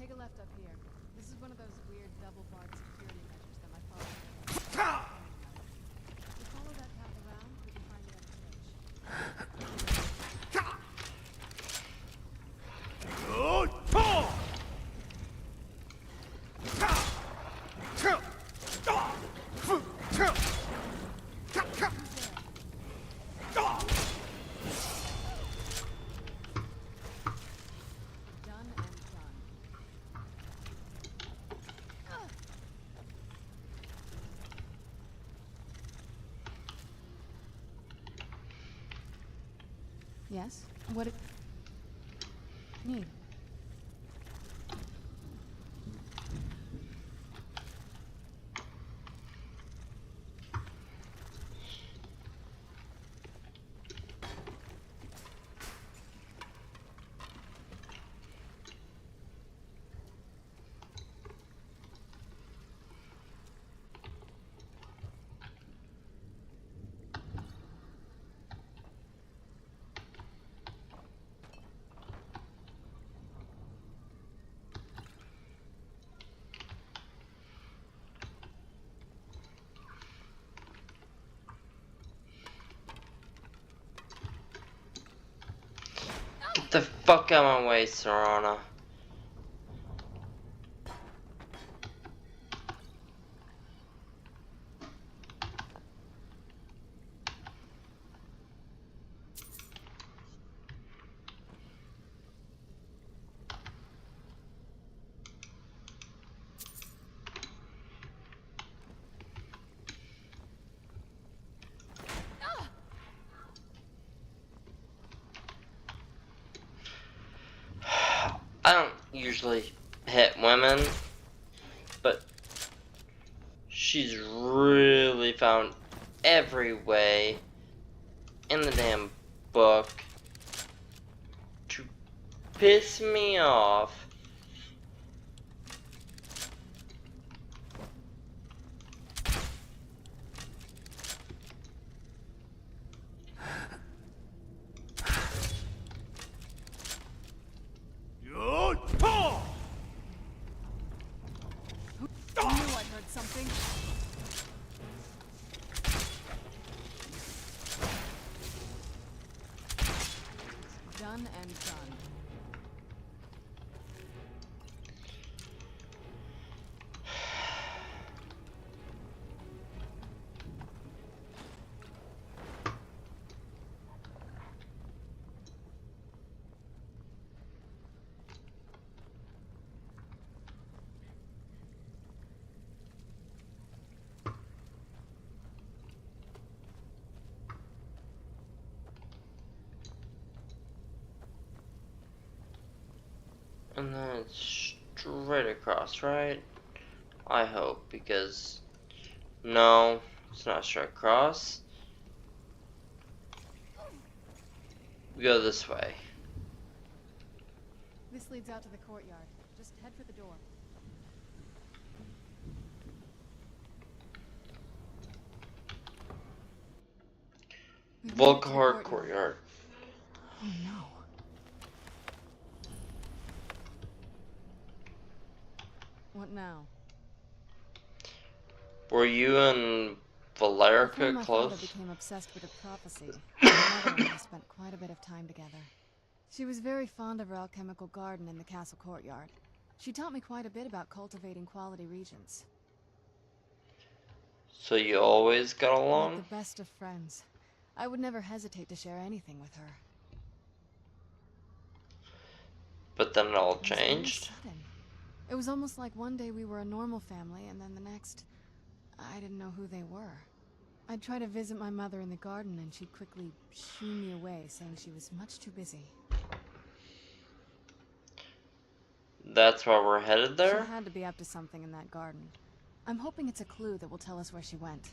Take a left up here. This is one of those weird double-barred security measures that my father made. We follow that path around, we can find the other Yes? What it... need? Get the fuck out of my way, Serana. I don't usually hit women, but she's really found every way in the damn book to piss me off. I knew I heard something. Done and done. And then it's straight across, right? I hope, because no, it's not straight across. We go this way. This leads out to the courtyard. Just head for the door. Volkahar courtyard. Oh no. What now? Were you and Before Valerica my father close? became obsessed with a prophecy, my mother and I spent quite a bit of time together. She was very fond of her alchemical garden in the castle courtyard. She taught me quite a bit about cultivating quality regions. So you always got Like along? the best of friends. I would never hesitate to share anything with her. But then it all It was very changed? sudden. It was almost like one day we were a normal family, and then the next, I didn't know who they were. I'd try to visit my mother in the garden, and she'd quickly shoo me away, saying she was much too busy. That's why we're headed there? She had to be up to something in that garden. I'm hoping it's a clue that will tell us where she went.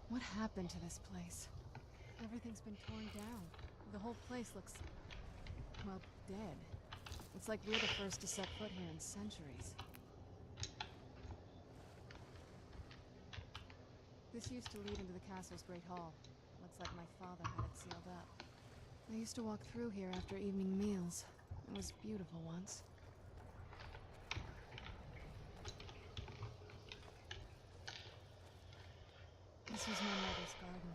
What happened to this place? Everything's been torn down. The whole place looks, well, dead. It's like we're the first to set foot here in centuries. This used to lead into the castle's great hall. Looks like my father had it sealed up. I used to walk through here after evening meals. It was beautiful once. This was my mother's garden.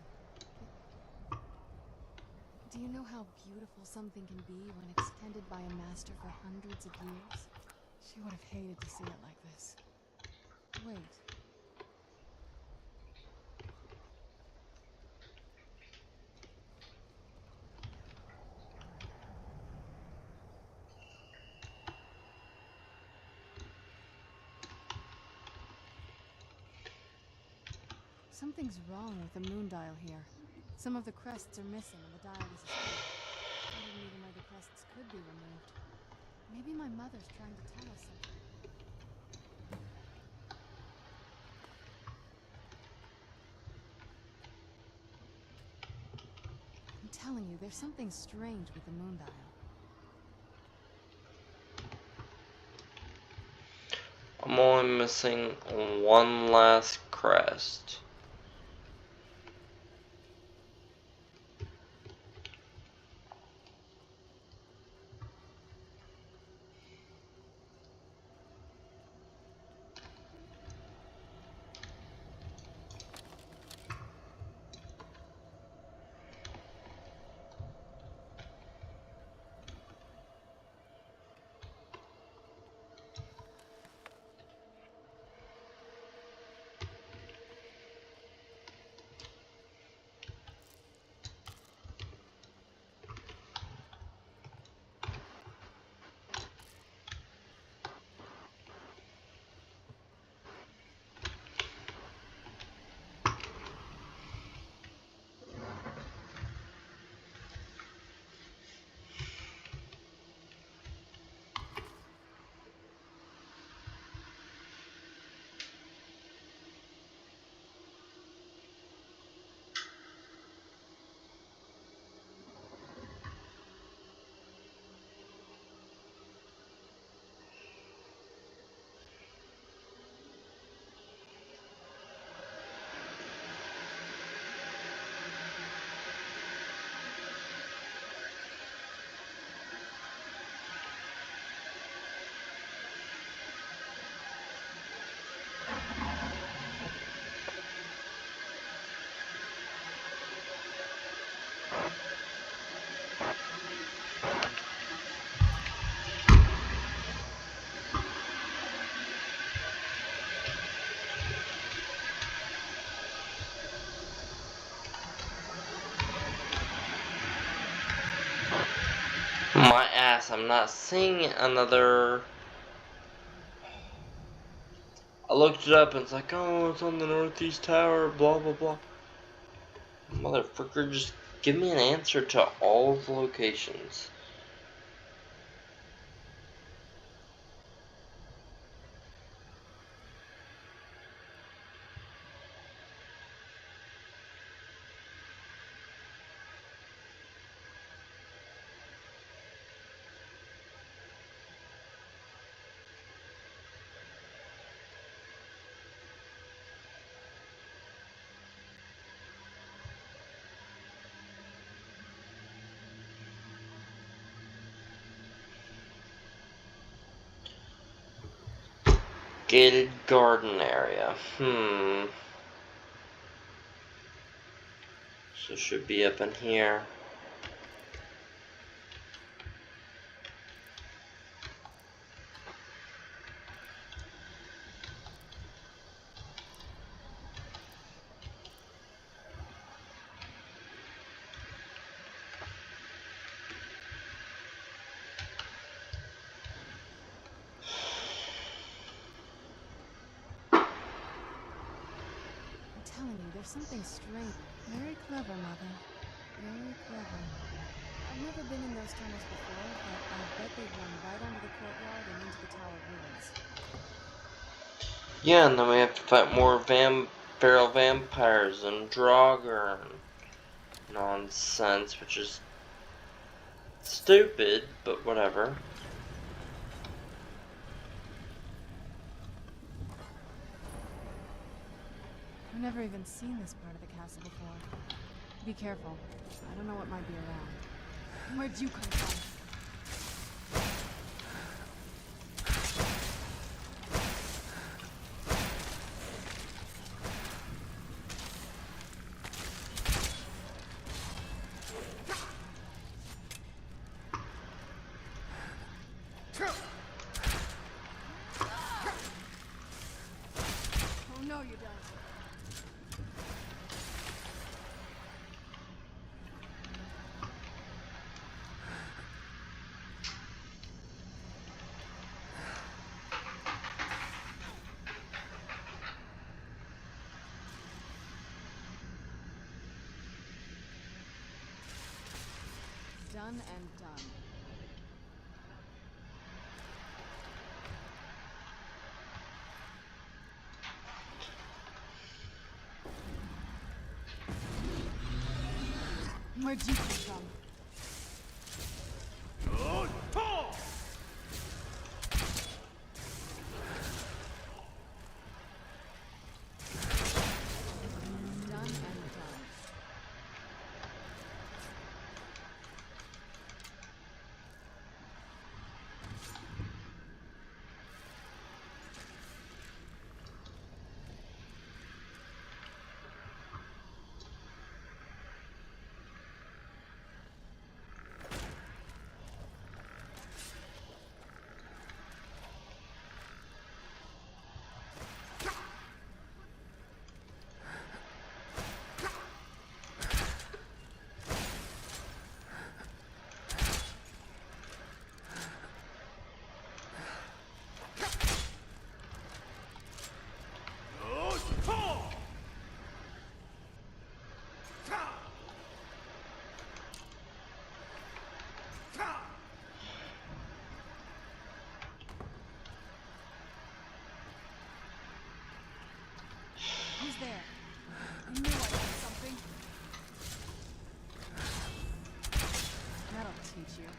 Do you know how beautiful something can be when it's tended by a master for hundreds of years? She would have hated to see it like this. Wait. Something's wrong with the moon dial here. Some of the crests are missing and the dial is askew. I didn't even know the crests could be removed. Maybe my mother's trying to tell us something. I'm telling you, there's something strange with the moon dial. I'm only missing one last crest. my ass, I'm not seeing another... I looked it up and it's like, oh, it's on the northeast tower, blah blah blah. Motherfucker, just give me an answer to all of the locations. Gated garden area. So it should be up in here. I'm telling you, there's something strange. Very clever, Mother. Very clever. I've never been in those tunnels before, but I bet they run right under the courtyard and into the tower ruins. Yeah, and then we have to fight more feral vampires and Draugr and nonsense, which is stupid, but whatever. I've never even seen this part of the castle before. Be careful. I don't know what might be around. Where'd you come from? Oh no, you don't. Done and done. Where'd you come from? Done and done. Who's there? I knew I heard something. That'll teach you.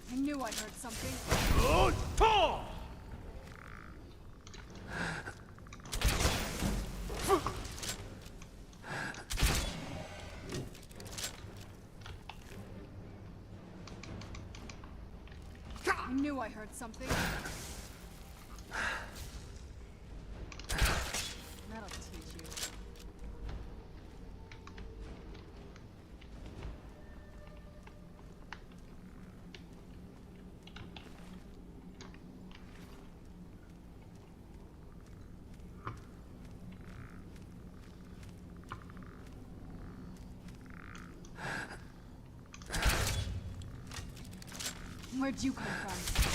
I knew I heard something. I knew I heard something. That'll teach you. Where'd you come from?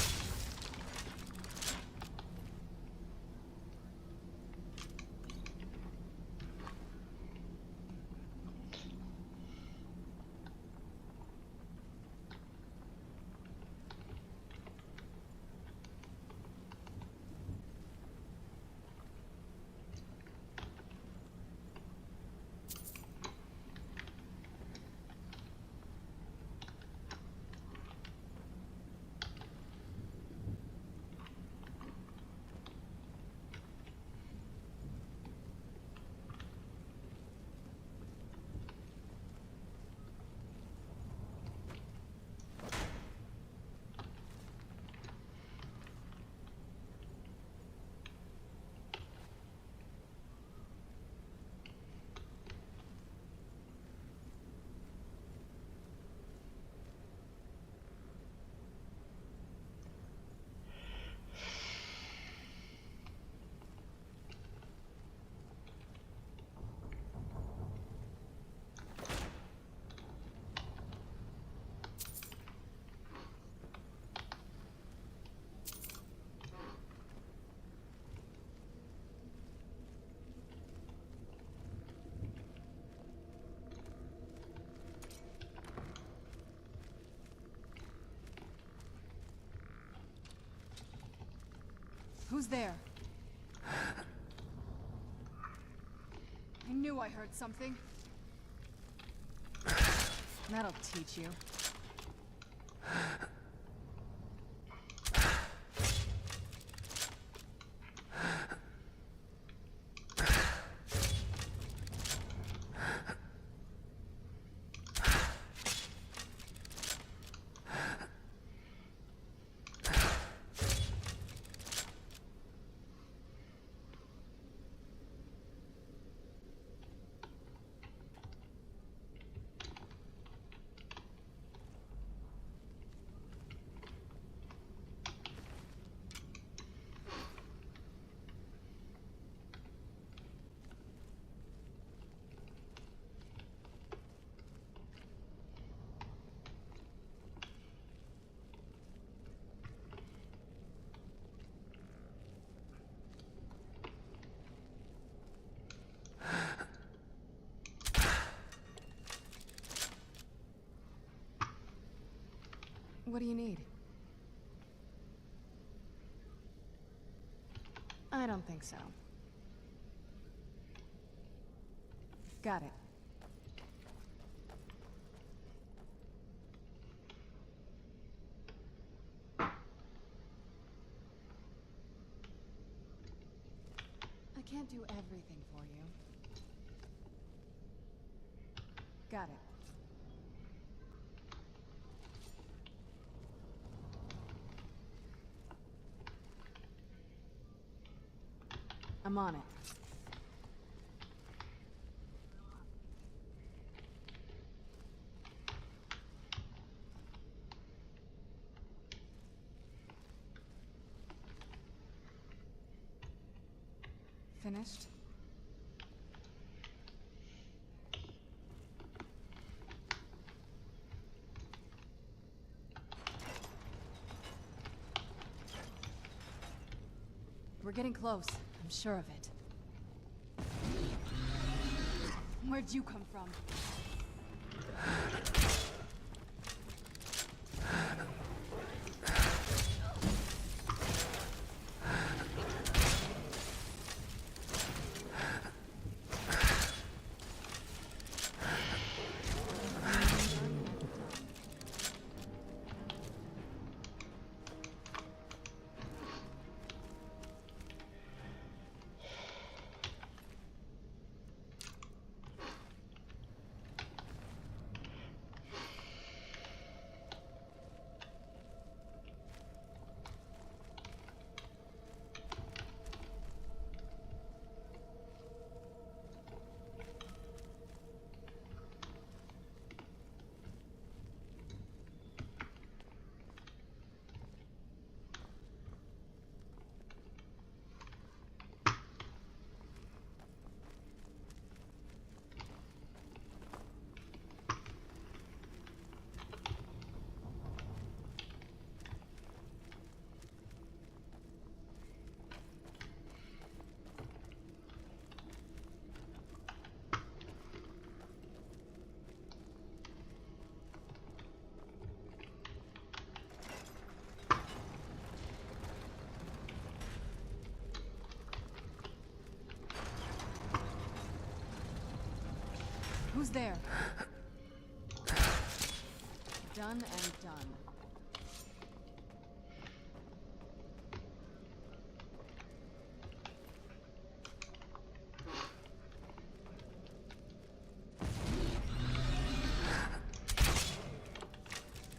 Who's there? I knew I heard something. That'll teach you. What do you need? I don't think so. Got it. I can't do everything for you. Got it. I'm on it. Finished? We're getting close. I'm sure of it. Where'd you come from? Who's there? Done and done.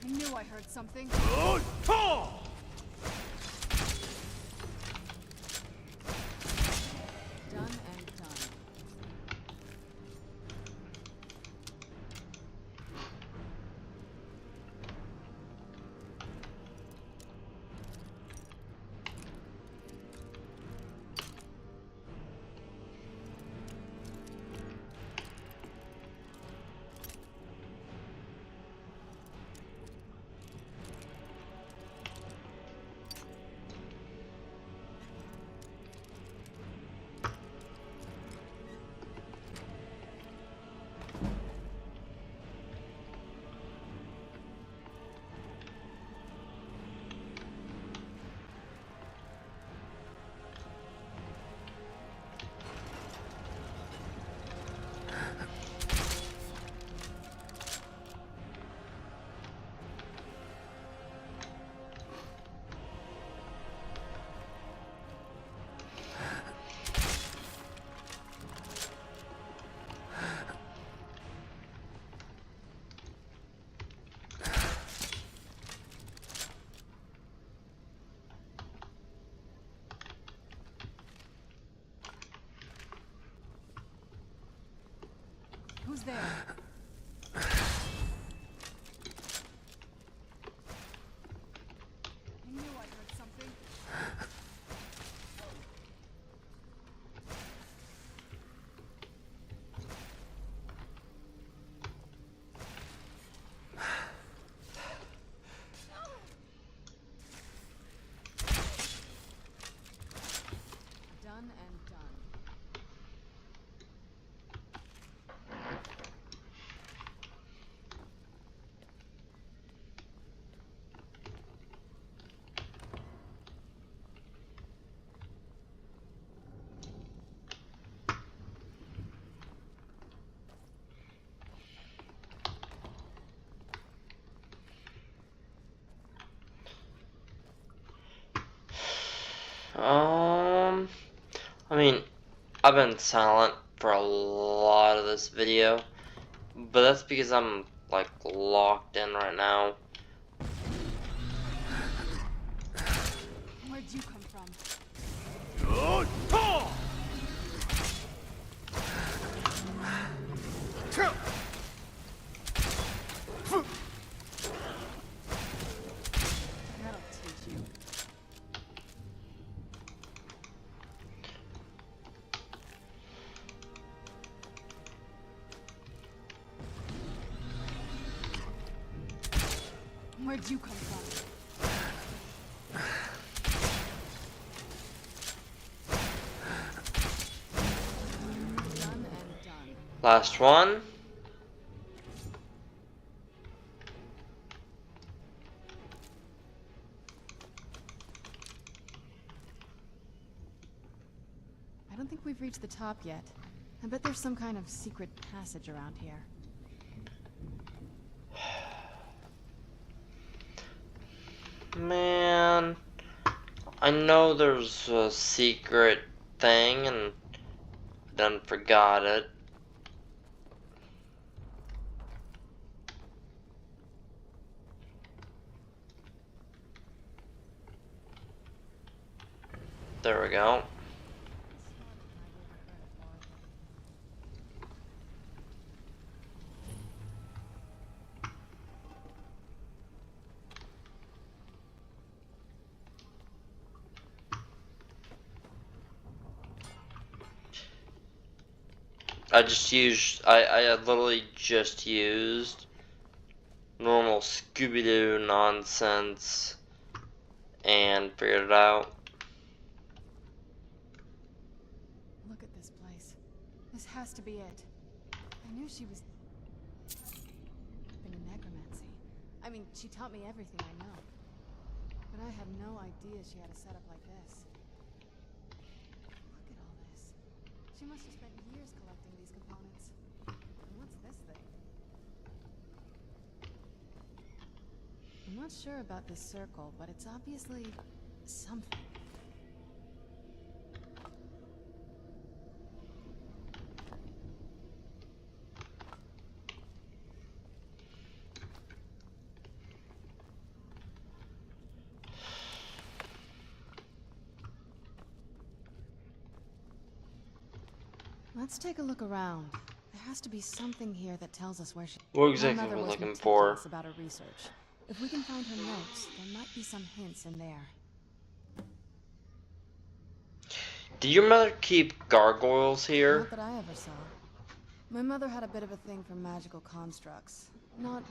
I knew I heard something. Done and done. Who's there? I knew I heard something. Done and done. I mean, I've been silent for a lot of this video, but that's because I'm like locked in right now. Where'd you come from? That'll teach you. Where'd you come from? Done and done. Last one. I don't think we've reached the top yet. I bet there's some kind of secret passage around here. Man, I know there's a secret thing and I done forgot it. There we go. I literally just used normal Scooby-Doo nonsense and figured it out. Look at this place. This has to be it. I knew she was in necromancy. I mean, she taught me everything I know. But I had no idea she had a setup like this. Look at all this. She must have spent years collecting these components. And what's this thing? I'm not sure about this circle, but it's obviously something. Let's take a look around. There has to be something here that tells us where she... What exactly My mother we're was looking meticulous for? about her research. If we can find her notes, there might be some hints in there. Did your mother keep gargoyles here? Not that I ever saw. My mother had a bit of a thing for magical constructs. Not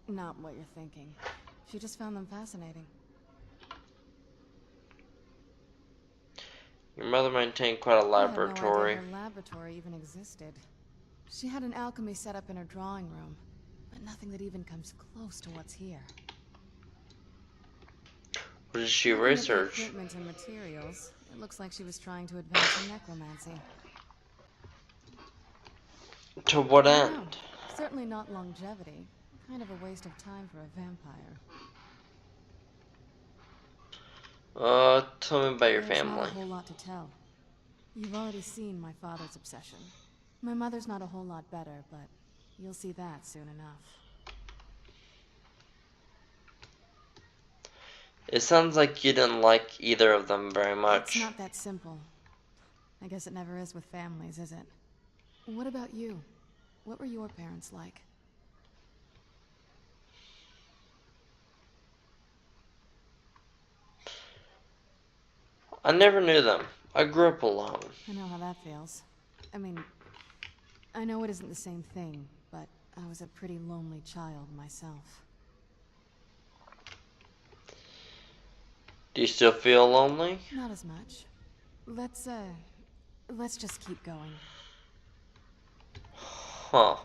what you're thinking. She just found them fascinating. Your mother maintained quite a laboratory. I had no idea her laboratory even existed. She had an alchemy set up in her drawing room, but nothing that even comes close to what's here. What did she Looking at the research? equipment and materials, it looks like she was trying to advance in necromancy. To what I don't know. end? Certainly not longevity. Kind of a waste of time for a vampire. Tell me about your There's family. not a whole lot to tell. You've already seen my father's obsession. My mother's not a whole lot better, but you'll see that soon enough. It sounds like you didn't like either of them very much. It's not that simple. I guess it never is with families, is it? What about you? What were your parents like? I never knew them. I grew up alone. I know how that feels. I mean, I know it isn't the same thing, but I was a pretty lonely child myself. Do you still feel lonely? Not as much. Let's just keep going. Huh.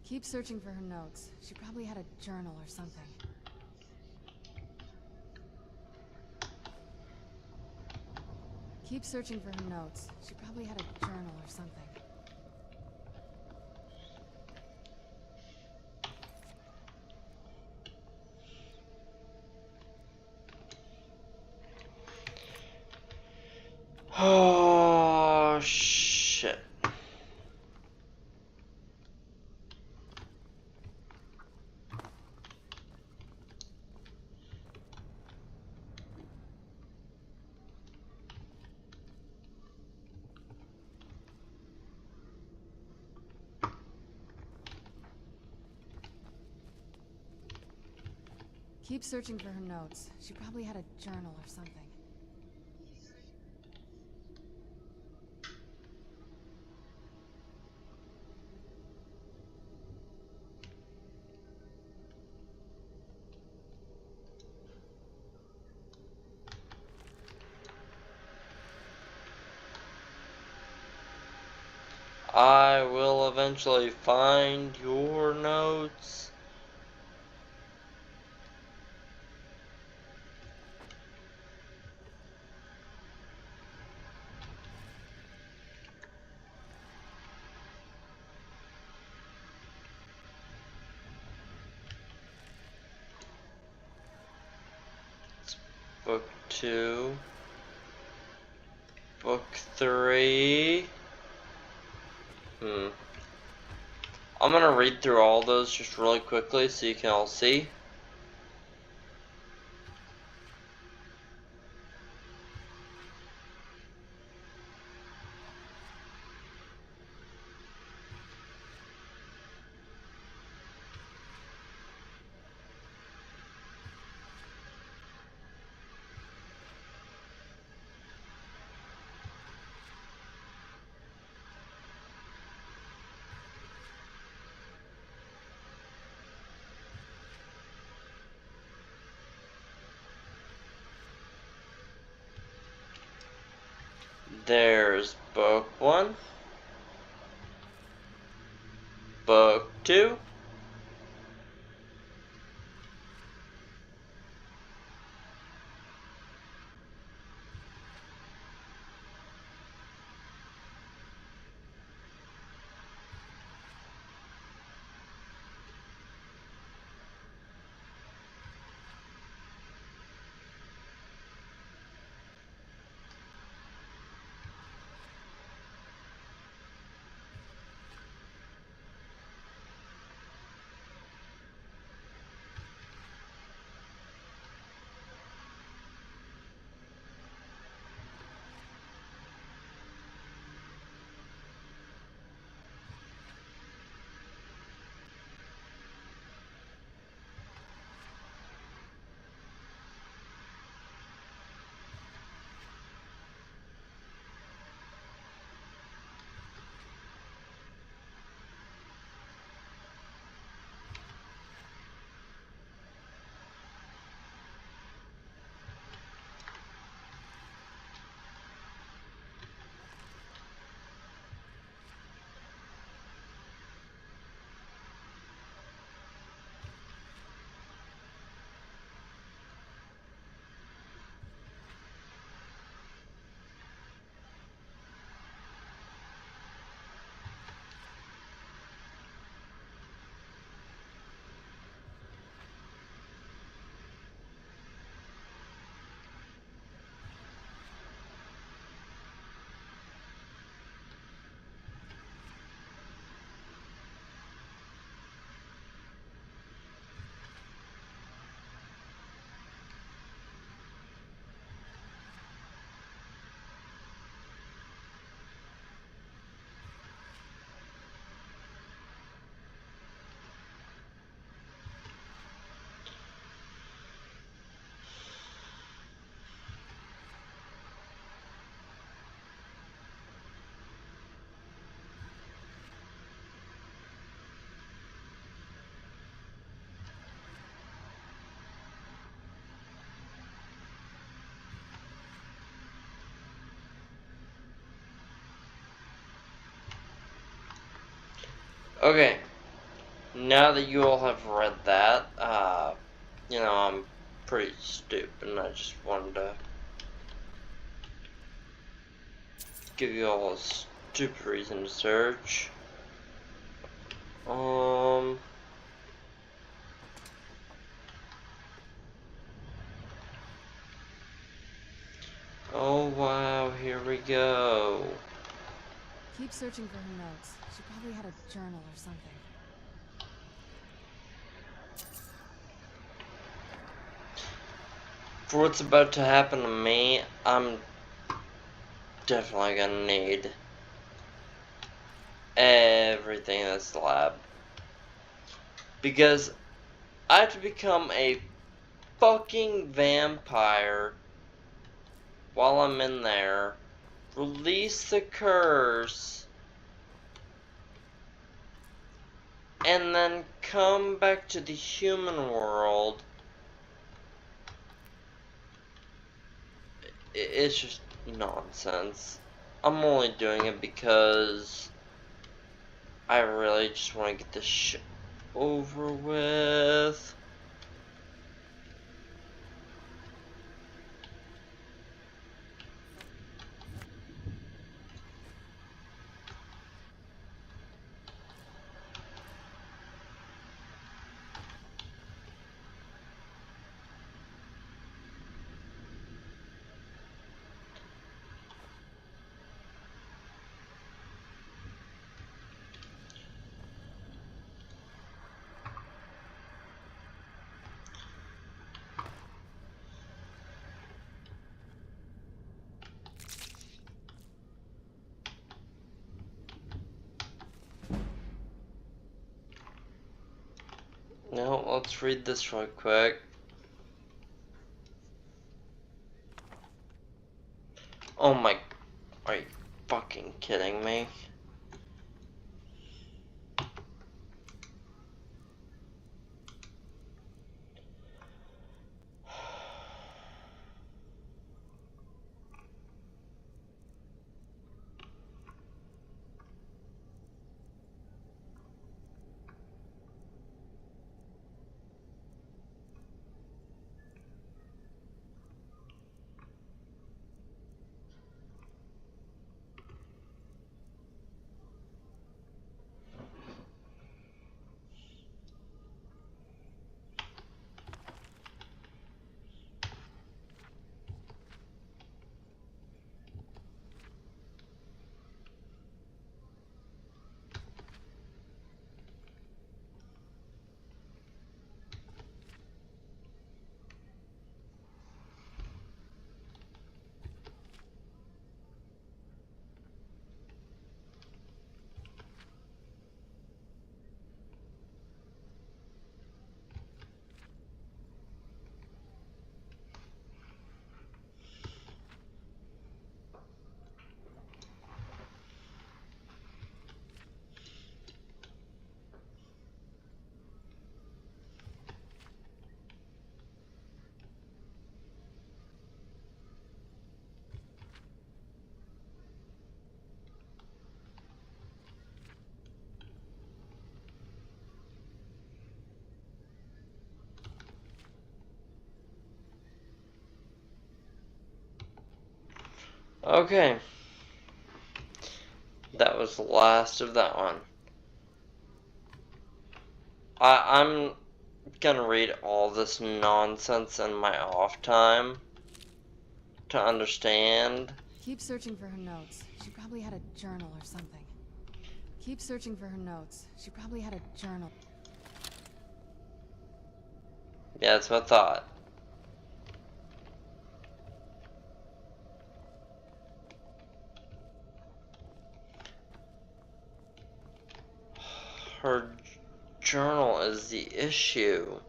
Keep searching for her notes. She probably had a journal or something. Keep searching for her notes. She probably had a journal or something. Oh, shit. Keep searching for her notes. She probably had a journal or something. I will eventually find your notes. Book 2. Book 3. I'm gonna read through all those just really quickly so you can all see. There's book 1, book 2, Okay, now that you all have read that, you know, I'm pretty stupid, and I just wanted to give you all a stupid reason to search. Oh wow, here we go. Keep searching for her notes. She probably had a journal or something. For what's about to happen to me, I'm definitely gonna need everything in this lab. Because I have to become a fucking vampire while I'm in there, release the curse, and then come back to the human world. It's just nonsense. I'm only doing it because I really just want to get this shit over with. Now, let's read this real quick. Oh my, are you fucking kidding me? Okay. That was the last of that one. I'm gonna read all this nonsense in my off time to understand. Keep searching for her notes. She probably had a journal or something. Keep searching for her notes. She probably had a journal. Yeah, that's what I thought. Her journal is the issue.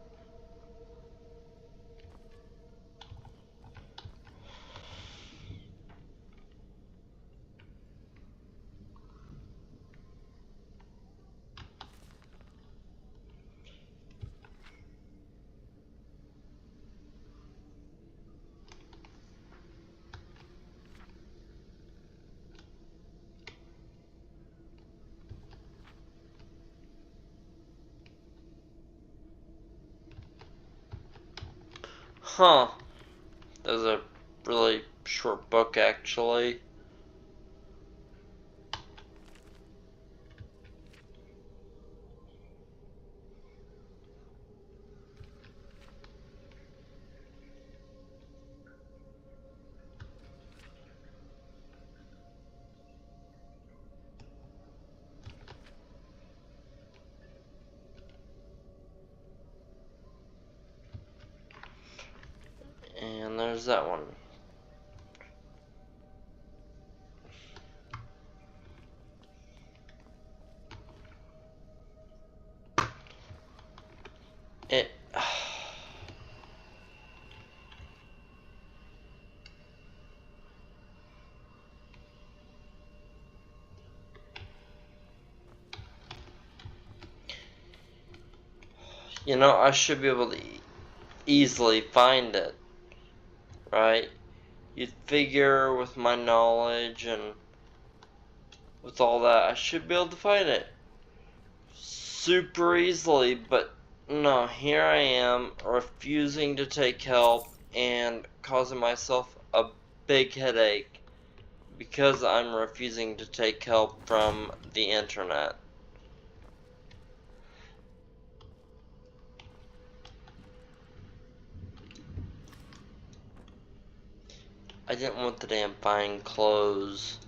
Huh. That was a really short book, actually. And there's that one. It... You know, I should be able to easily find it, right? You'd figure with my knowledge and with all that, I should be able to find it super easily, but no, here I am refusing to take help and causing myself a big headache because I'm refusing to take help from the internet. I didn't want the damn fine clothes.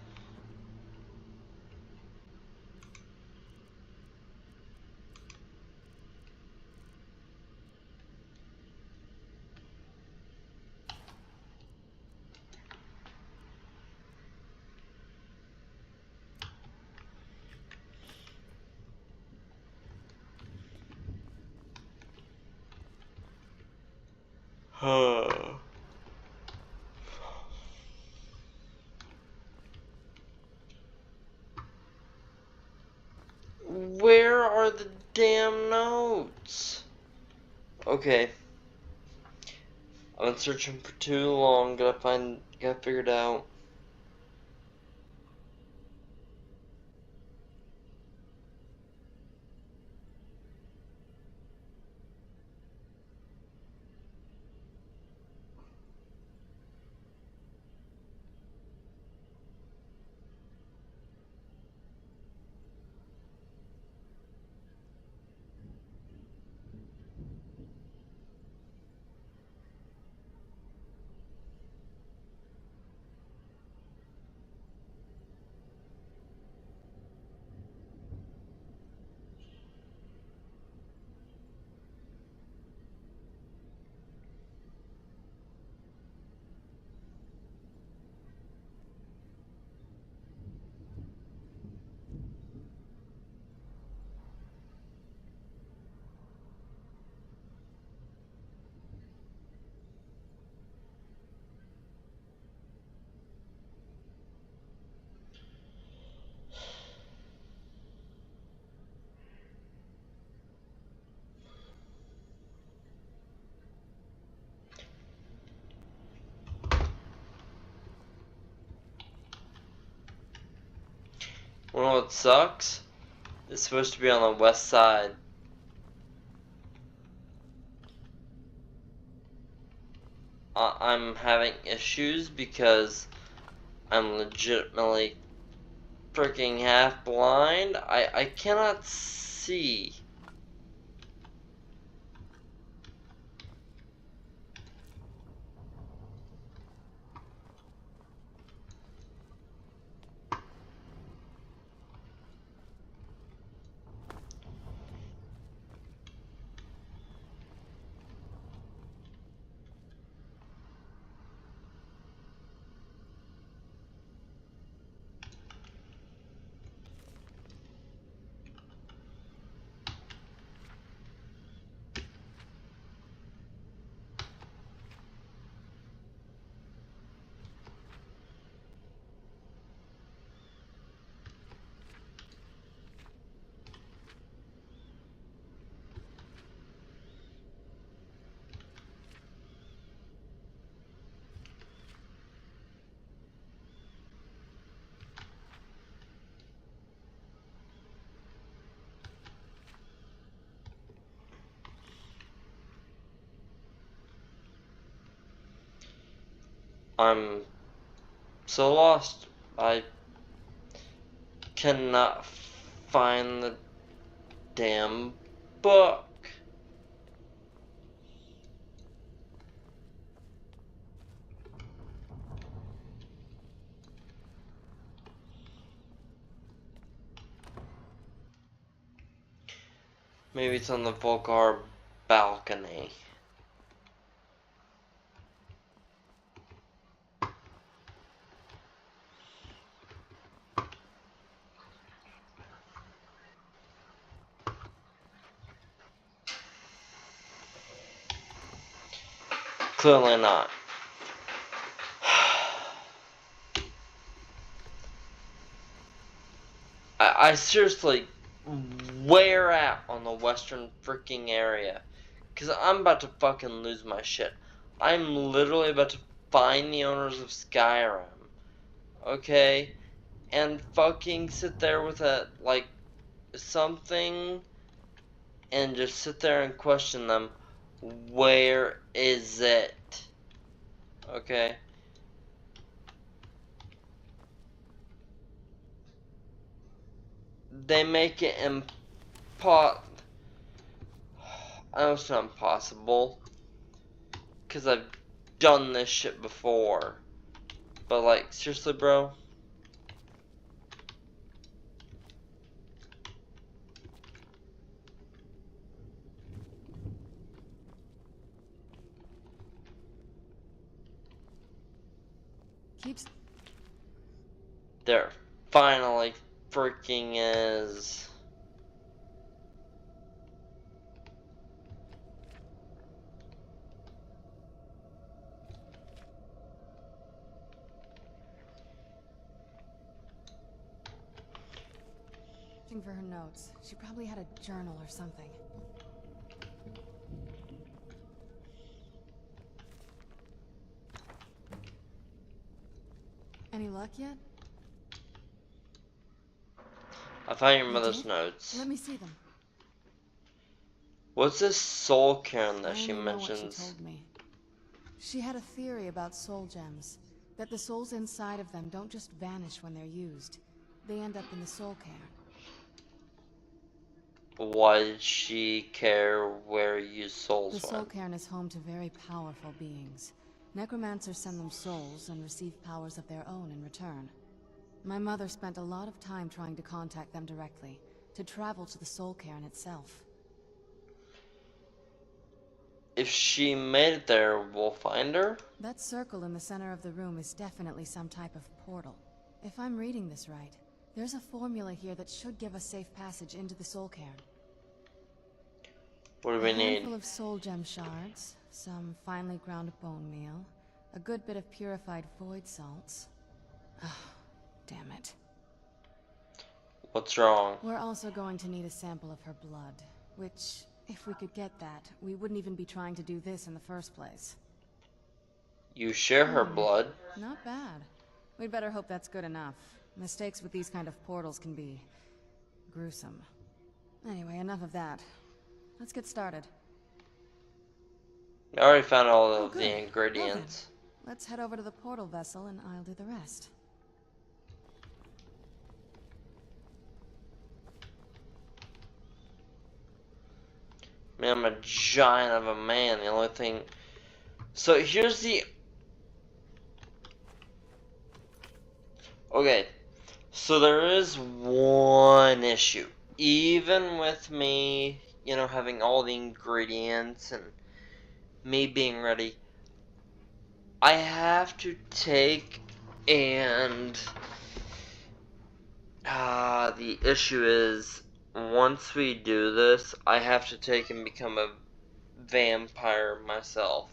Where are the damn notes? Okay. I've been searching for too long, gotta figure it out. You know what sucks? It's supposed to be on the west side. I'm having issues because I'm legitimately freaking half blind. I cannot see. I'm so lost. I cannot find the damn book. Maybe it's on the Volgar balcony. Clearly not. I seriously, where at on the western freaking area? Cause I'm about to fucking lose my shit. I'm literally about to find the owners of Skyrim. Okay? And fucking sit there with a, like, something, and just sit there and question them. Where is it? Okay? They make it I know it's not impossible, cause I've done this shit before. But like, seriously, bro? Keeps. There finally freaking is. Searching for her notes. She probably had a journal or something. Any luck yet? I found your You mother's did? notes. Let me see them. What's this soul cairn that I she only know what she mentions? told me. She had a theory about soul gems. That the souls inside of them don't just vanish when they're used. They end up in the soul cairn. Why did she care where you souls The soul went? cairn is home to very powerful beings. Necromancers send them souls and receive powers of their own in return. My mother spent a lot of time trying to contact them directly, to travel to the soul cairn itself. If she made it there, we'll find her? That circle in the center of the room is definitely some type of portal. If I'm reading this right, there's a formula here that should give us safe passage into the soul cairn. What do we A need? handful of soul gem shards, some finely ground bone meal, a good bit of purified void salts. Oh, damn it. What's wrong? We're also going to need a sample of her blood, which, if we could get that, we wouldn't even be trying to do this in the first place. You share her blood? Not bad. We'd better hope that's good enough. Mistakes with these kind of portals can be gruesome. Anyway, enough of that. Let's get started. I already found all of good. the ingredients. Well, let's head over to the portal vessel and I'll do the rest. Man, I'm a giant of a man. The only thing... So here's the... Okay. So there is one issue. Even with me, you know, having all the ingredients and me being ready, I have to take and... the issue is, once we do this, I have to take and become a vampire myself.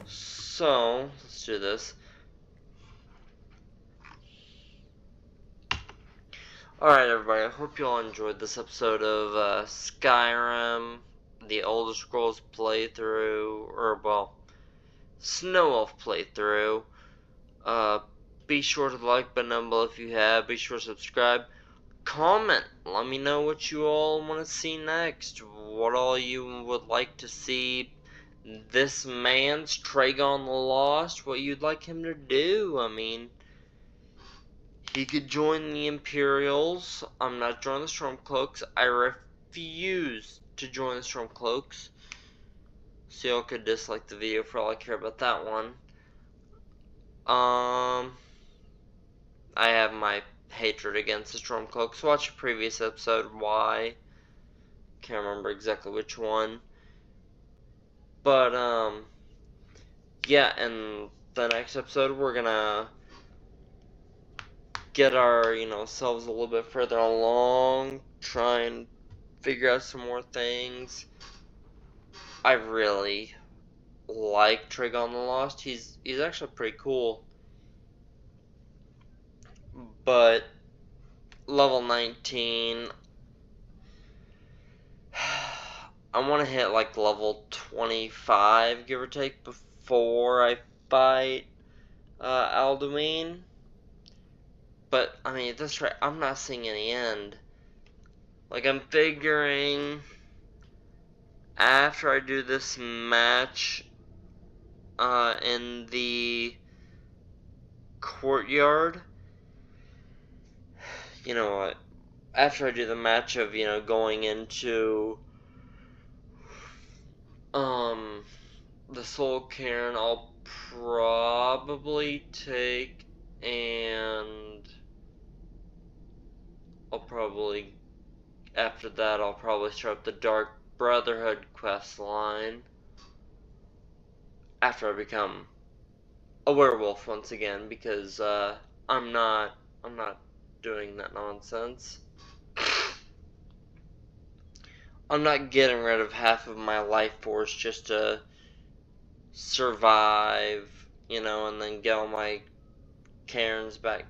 So, let's do this. Alright everybody, I hope you all enjoyed this episode of Skyrim, the Elder Scrolls playthrough, or well, Snow Elf playthrough. Be sure to like button down below if you have, be sure to subscribe. Comment, let me know what you all want to see next, what all you would like to see this man's Tragon the Lost, what you'd like him to do. I mean, he could join the Imperials. I'm not joining the Stormcloaks. I refuse to join the Stormcloaks. So y'all could dislike the video for all I care about that one. I have my hatred against the Stormcloaks. Watch a previous episode, why. Can't remember exactly which one. But, yeah, in the next episode, we're gonna get our, selves a little bit further along, try and figure out some more things. I really like Tragon the Lost. He's actually pretty cool. But level 19, I want to hit like level 25, give or take, before I fight Alduin. But, I mean, at this rate, I'm not seeing any end. Like, I'm figuring after I do this match in the courtyard, you know what, after I do the match of, going into the Soul Cairn, I'll probably take and after that, I'll probably start the Dark Brotherhood quest line. After I become a werewolf once again, because I'm not doing that nonsense. I'm not getting rid of half of my life force just to survive, and then get all my cairns back.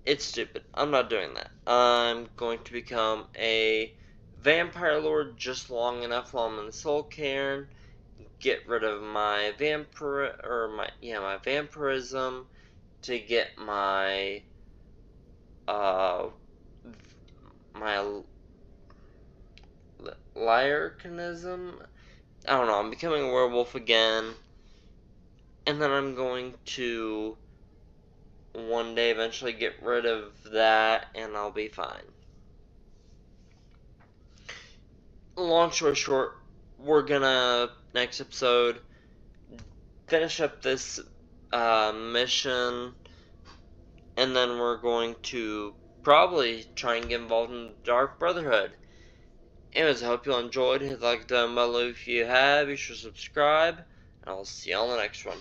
It's stupid. I'm not doing that. I'm going to become a vampire lord just long enough while I'm in the Soul Cairn, get rid of my my vampirism to get my my lycanism. I don't know, I'm becoming a werewolf again, and then I'm going to one day eventually get rid of that, and I'll be fine. Long story short, we're gonna, next episode, finish up this mission, and then we're going to probably try and get involved in the Dark Brotherhood. Anyways, I hope you all enjoyed. Hit the like down below if you have. Be sure to subscribe, and I'll see you on the next one.